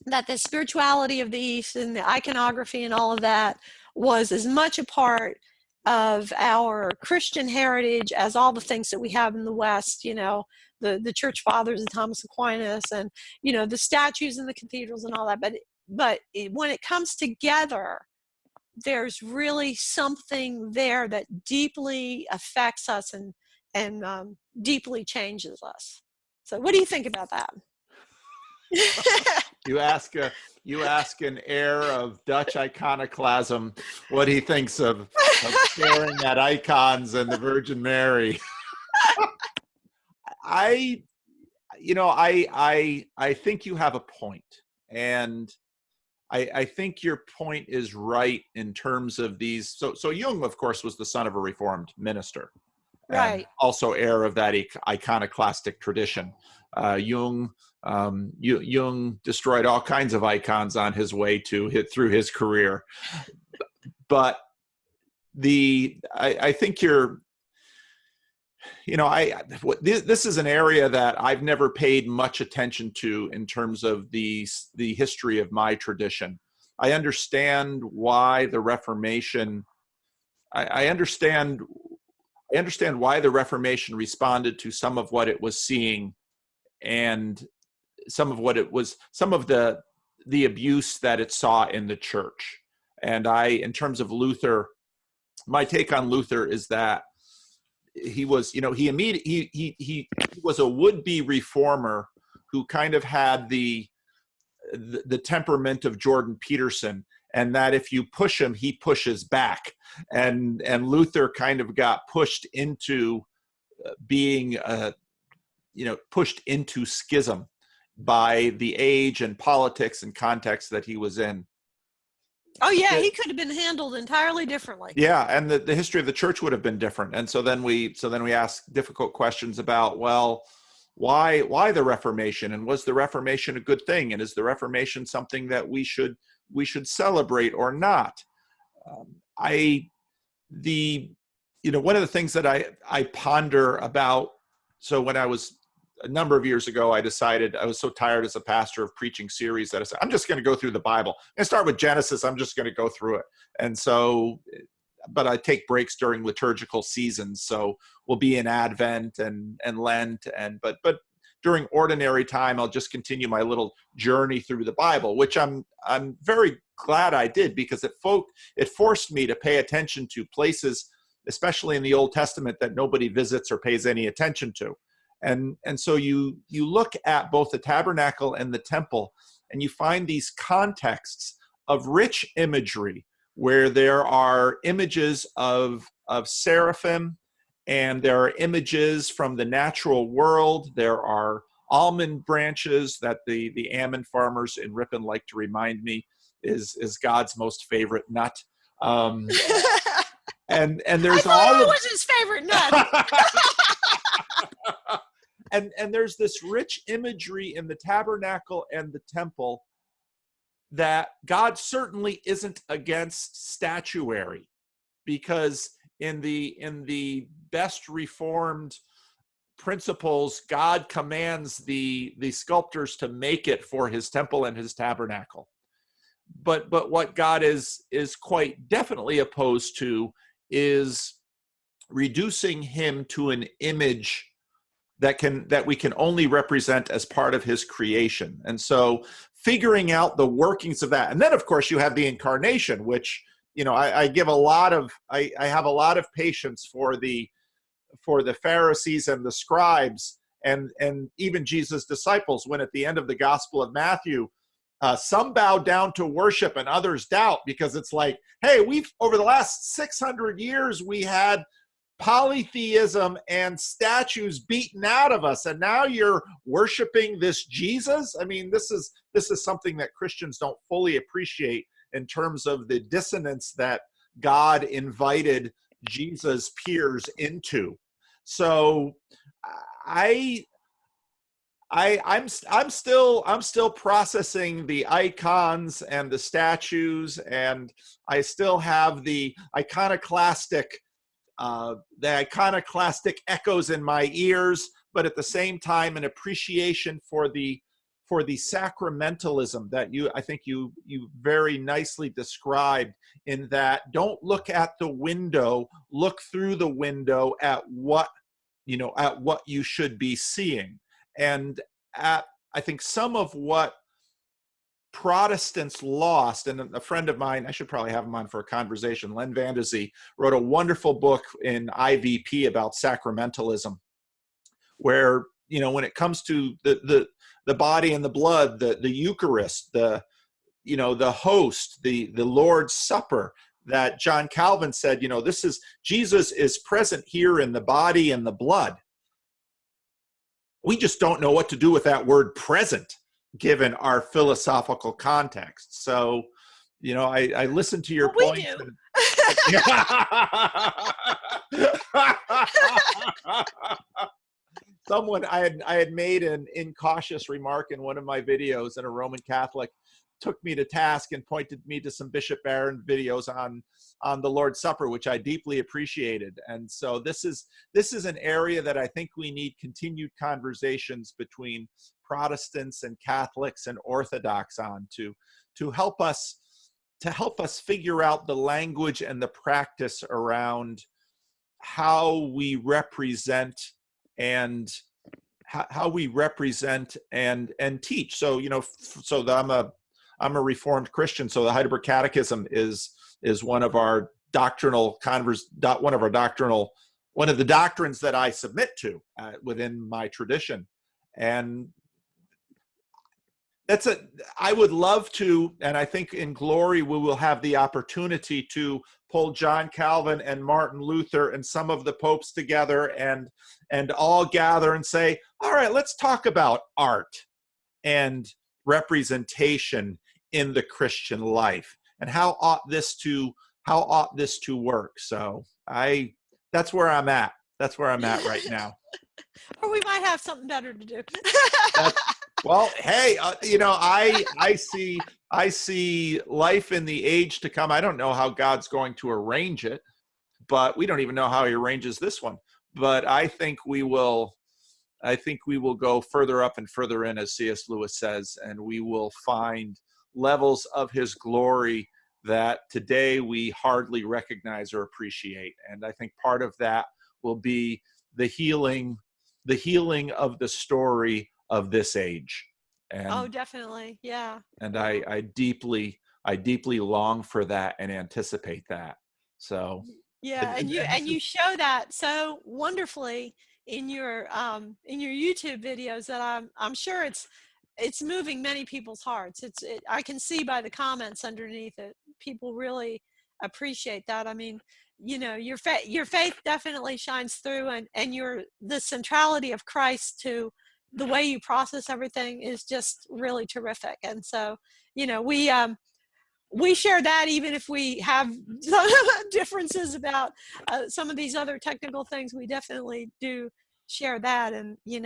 that the spirituality of the East and the iconography and all of that was as much a part of our Christian heritage as all the things that we have in the West, you know, the church fathers and Thomas Aquinas, and, you know, the statues in the cathedrals and all that. But when it comes together, there's really something there that deeply affects us and deeply changes us. So what do you think about that? You ask an heir of Dutch iconoclasm what he thinks of staring at icons and the Virgin Mary. I think you have a point, and I think your point is right in terms of these. So Jung, of course, was the son of a Reformed minister, right? Also heir of that iconoclastic tradition. Jung destroyed all kinds of icons on his way through his career, but I think you're, you know, this is an area that I've never paid much attention to in terms of the history of my tradition. I understand why the Reformation, I understand why the Reformation responded to some of what it was seeing, and some of the abuse that it saw in the church. And in terms of Luther, my take on Luther is that he was, he was a would-be reformer who kind of had the temperament of Jordan Peterson, and that if you push him, he pushes back. And Luther kind of got pushed into being, pushed into schism by the age and politics and context that he was in. Oh yeah, he could have been handled entirely differently. Yeah, and the history of the church would have been different. And so then we ask difficult questions about, well, why the Reformation, and was the Reformation a good thing, and is the Reformation something that we should celebrate or not? One of the things that I ponder about, so when I was a number of years ago, I decided I was so tired as a pastor of preaching series that I said, I'm just going to go through the Bible and start with Genesis. I'm just going to go through it. And so, but I take breaks during liturgical seasons. So we'll be in Advent and Lent, but during ordinary time, I'll just continue my little journey through the Bible, which I'm very glad I did, because it forced me to pay attention to places, especially in the Old Testament, that nobody visits or pays any attention to. And so you look at both the tabernacle and the temple, and you find these contexts of rich imagery where there are images of seraphim, and there are images from the natural world. There are almond branches that the almond farmers in Ripon like to remind me is God's most favorite nut. And there's all of was his favorite nut. And there's this rich imagery in the tabernacle and the temple that God certainly isn't against statuary, because in the best reformed principles, God commands the sculptors to make it for his temple and his tabernacle. But what God is quite definitely opposed to is reducing him to an image that we can only represent as part of his creation. And so figuring out the workings of that. And then of course you have the incarnation, which, I have a lot of patience for the Pharisees and the scribes, and even Jesus' disciples, when at the end of the Gospel of Matthew, some bow down to worship and others doubt, because it's like, hey, we've, over the last 600 years, we had polytheism and statues beaten out of us, and now you're worshiping this Jesus? I mean, this is something that Christians don't fully appreciate, in terms of the dissonance that God invited Jesus' peers into. So I'm still processing the icons and the statues, and I still have the iconoclastic echoes in my ears, but at the same time, an appreciation for the sacramentalism that I think you very nicely described, in that don't look at the window, look through the window at what you should be seeing. And I think some of what Protestants lost, and a friend of mine, I should probably have him on for a conversation, Len Vandesy, wrote a wonderful book in IVP about sacramentalism, where, when it comes to the body and the blood, the Eucharist, the host, the Lord's Supper, that John Calvin said, this is, Jesus is present here in the body and the blood. We just don't know what to do with that word present, given our philosophical context. So, I listened to your point. Someone, I had made an incautious remark in one of my videos, and a Roman Catholic took me to task and pointed me to some Bishop Barron videos on the Lord's Supper, which I deeply appreciated. And so this is an area that I think we need continued conversations between Protestants and Catholics and Orthodox on, to help us to help us figure out the language and the practice around how we represent and how we represent and teach. So, you know, so I'm a Reformed Christian, so the Heidelberg Catechism is one of our doctrinal one of the doctrines that I submit to within my tradition. And I would love to, and I think in glory we will have the opportunity to pull John Calvin and Martin Luther and some of the popes together and all gather and say, all right, let's talk about art and representation in the Christian life, and how ought this to work. So that's where I'm at. That's where I'm at right now. Or we might have something better to do. Well, hey, you know, I see life in the age to come. I don't know how God's going to arrange it, but we don't even know how he arranges this one. But I think we will go further up and further in, as C.S. Lewis says, and we will find levels of his glory that today we hardly recognize or appreciate. And I think part of that will be the healing of the story of this age. And, oh, definitely. Yeah. And I deeply long for that and anticipate that. So yeah, and you show that so wonderfully in your YouTube videos that I'm sure it's moving many people's hearts. I can see by the comments underneath it, people really appreciate that. I mean, you know, your faith definitely shines through, and the centrality of Christ to the way you process everything is just really terrific. And so, you know, we share that, even if we have differences about some of these other technical things. We definitely do share that. And we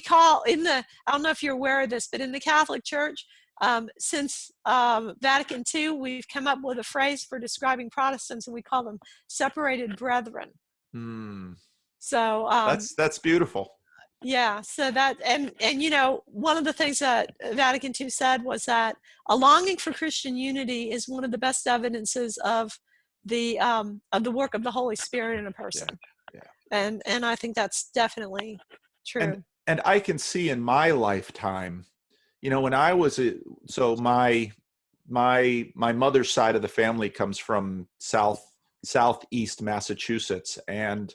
call I don't know if you're aware of this, but in the Catholic Church, since Vatican II, we've come up with a phrase for describing Protestants, and we call them separated brethren. So that's beautiful. Yeah. So that, and one of the things that Vatican II said was that a longing for Christian unity is one of the best evidences of the work of the Holy Spirit in a person. Yeah. And I think that's definitely true. And I can see in my lifetime, you know, when I was my mother's side of the family comes from southeast Massachusetts, and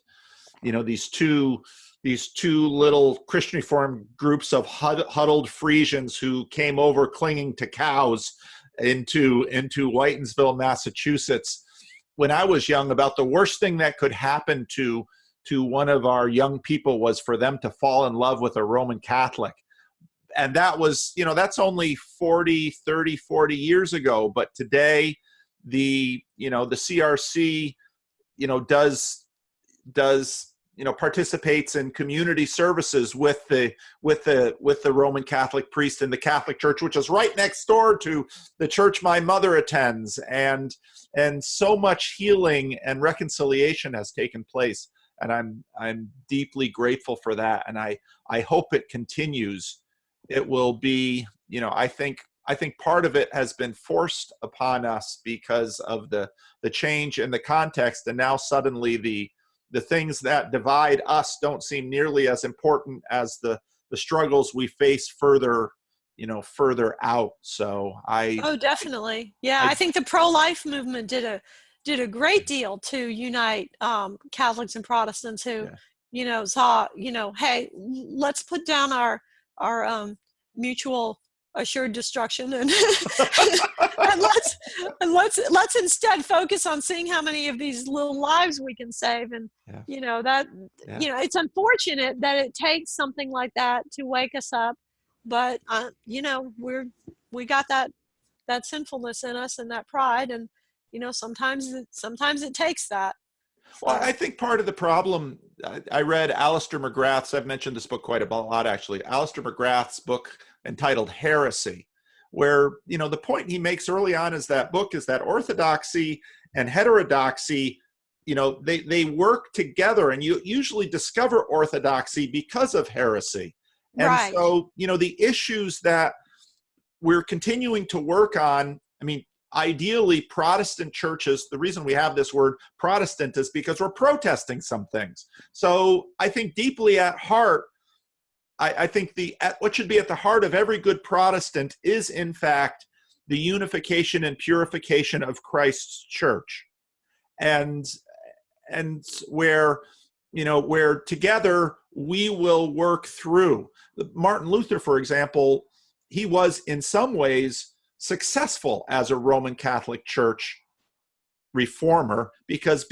you know, these two little Christian Reformed groups of huddled Frisians who came over clinging to cows into Whitensville, Massachusetts. When I was young, about the worst thing that could happen to one of our young people was for them to fall in love with a Roman Catholic. And that was, you know, that's only 40 years ago. But today, the CRC, you know, does participates in community services with the Roman Catholic priest in the Catholic Church, which is right next door to the church my mother attends, and so much healing and reconciliation has taken place, and I'm deeply grateful for that, and I hope it continues. It will be, you know, I think part of it has been forced upon us because of the change in the context, and now suddenly the things that divide us don't seem nearly as important as the struggles we face further out. So definitely. Yeah. I think the pro-life movement did a great deal to unite Catholics and Protestants who, saw, hey, let's put down our mutual assured destruction and and let's instead focus on seeing how many of these little lives we can save. And it's unfortunate that it takes something like that to wake us up, but we got that sinfulness in us and that pride, and sometimes it takes that. So. Well, I think part of the problem, I read Alistair McGrath's, I've mentioned this book quite a lot actually, Alistair McGrath's book entitled Heresy, where, the point he makes early on is that book is that orthodoxy and heterodoxy, they work together, and you usually discover orthodoxy because of heresy. And right. So, the issues that we're continuing to work on, I mean, ideally Protestant churches, the reason we have this word Protestant is because we're protesting some things. So I think deeply at heart, I think what should be at the heart of every good Protestant is, in fact, the unification and purification of Christ's church. And where, where together we will work through. Martin Luther, for example, he was in some ways successful as a Roman Catholic Church reformer because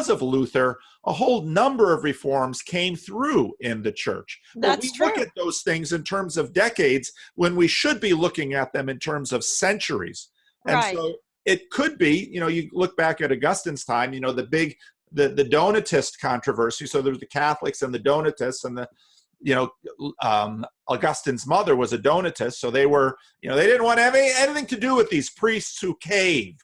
of Luther, a whole number of reforms came through in the church. That's but we true. look at those things in terms of decades when we should be looking at them in terms of centuries. And Right. so it could be, you look back at Augustine's time, the Donatist controversy. So there's the Catholics and the Donatists, and Augustine's mother was a Donatist. So they were, they didn't want to have anything to do with these priests who caved.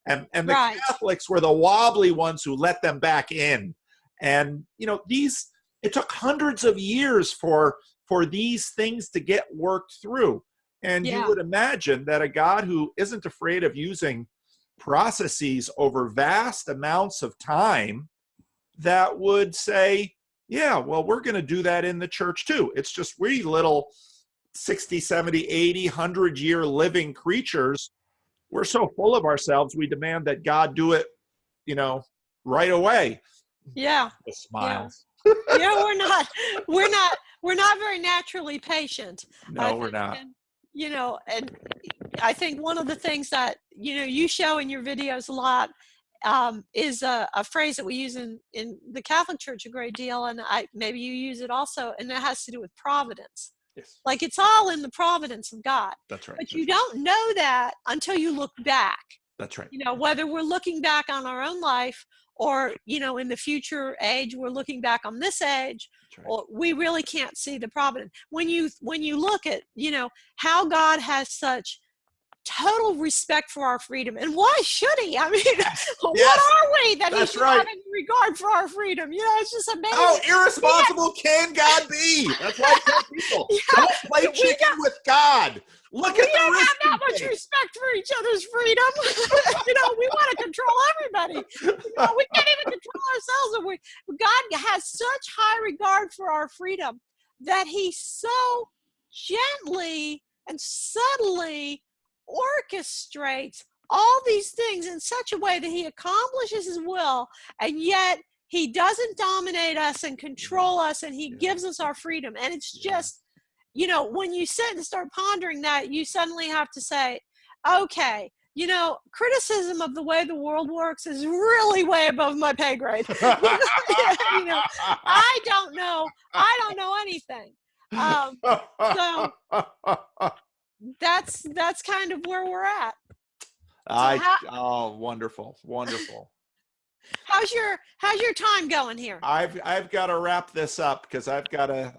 And the Right. Catholics were the wobbly ones who let them back in. And, it took hundreds of years for these things to get worked through. And Yeah. you would imagine that a God who isn't afraid of using processes over vast amounts of time, that would say, yeah, well, we're going to do that in the church too. It's just we little 60, 70, 80, 100-year living creatures. We're so full of ourselves, we demand that God do it, right away. Yeah. The smiles. Yeah, we're not very naturally patient. No, we're not. And, and I think one of the things that, you show in your videos a lot is a phrase that we use in the Catholic Church a great deal, and maybe you use it also, and that has to do with providence. Yes. Like it's all in the providence of God. That's right. But you don't know that until you look back. That's right. Whether we're looking back on our own life or, in the future age, we're looking back on this age, Right. or we really can't see the providence. When you look at, how God has such total respect for our freedom, and why should he? I mean, what are we that he should have any regard for our freedom? It's just amazing. How irresponsible can God be? That's why I tell people, don't play chicken with God. Look at the risk. We don't have that much respect for each other's freedom. We want to control everybody. We can't even control ourselves. God has such high regard for our freedom that he so gently and subtly orchestrates all these things in such a way that he accomplishes his will, and yet he doesn't dominate us and control us, and he gives us our freedom. And it's just, when you sit and start pondering that, you suddenly have to say, okay, criticism of the way the world works is really way above my pay grade. I don't know anything. So that's kind of where we're at. Wonderful. How's your time going here? I've got to wrap this up because I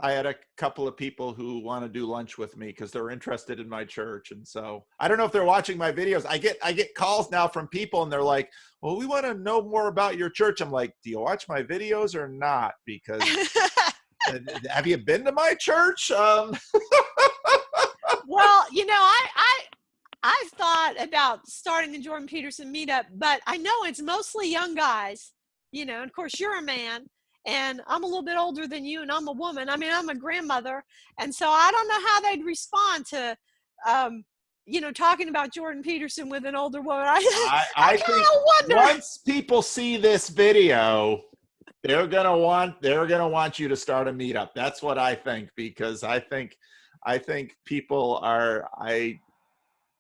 had a couple of people who want to do lunch with me because they're interested in my church. And so I don't know if they're watching my videos. I get calls now from people and they're like, well, we want to know more about your church. I'm like, do you watch my videos or not? Because have you been to my church? Well, I've thought about starting the Jordan Peterson Meetup, but I know it's mostly young guys, and of course you're a man and I'm a little bit older than you and I'm a woman. I mean, I'm a grandmother. And so I don't know how they'd respond to, talking about Jordan Peterson with an older woman. I think wonder. Once people see this video, they're gonna want you to start a meetup. That's what I think, because I think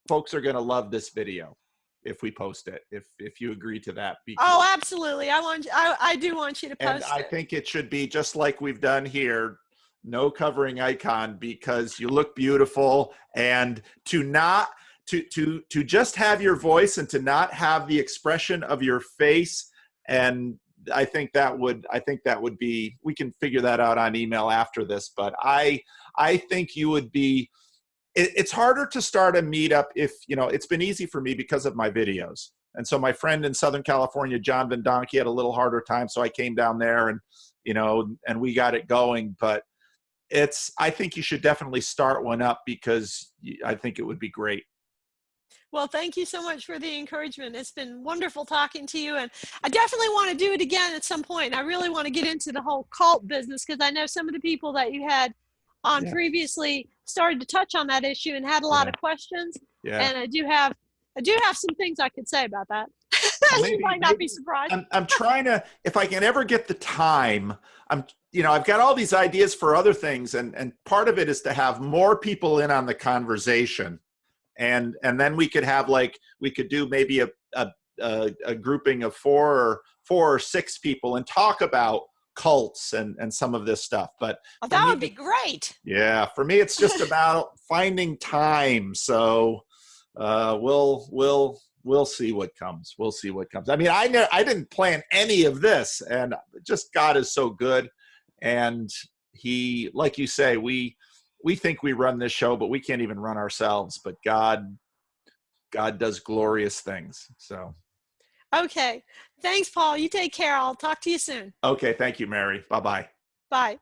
folks are gonna love this video if we post it. If you agree to that. Oh, absolutely. I do want you to post it. And I think it should be just like we've done here. No covering icon, because you look beautiful, and to just have your voice and to not have the expression of your face. And I think that would be, we can figure that out on email after this, but I think you would be, it's harder to start a meetup if, it's been easy for me because of my videos. And so my friend in Southern California, John Van Donkey, had a little harder time. So I came down there and we got it going. But I think you should definitely start one up because I think it would be great. Well, thank you so much for the encouragement. It's been wonderful talking to you. And I definitely want to do it again at some point. I really want to get into the whole cult business because I know some of the people that you had on Yeah. previously started to touch on that issue and had a lot of questions. Yeah. And I do have some things I could say about that. Well, You might not be surprised. I'm trying to, if I can ever get the time, I've got all these ideas for other things, and part of it is to have more people in on the conversation, and then we could have we could do maybe a grouping of four or six people and talk about cults and some of this stuff. But oh, that would be great. Yeah, for me, it's just about finding time. So we'll see what comes. We'll see what comes. I mean, I didn't plan any of this, and just God is so good. And he, like you say, we think we run this show, but we can't even run ourselves. But God does glorious things. So. Okay. Thanks, Paul. You take care. I'll talk to you soon. Okay. Thank you, Mary. Bye-bye. Bye.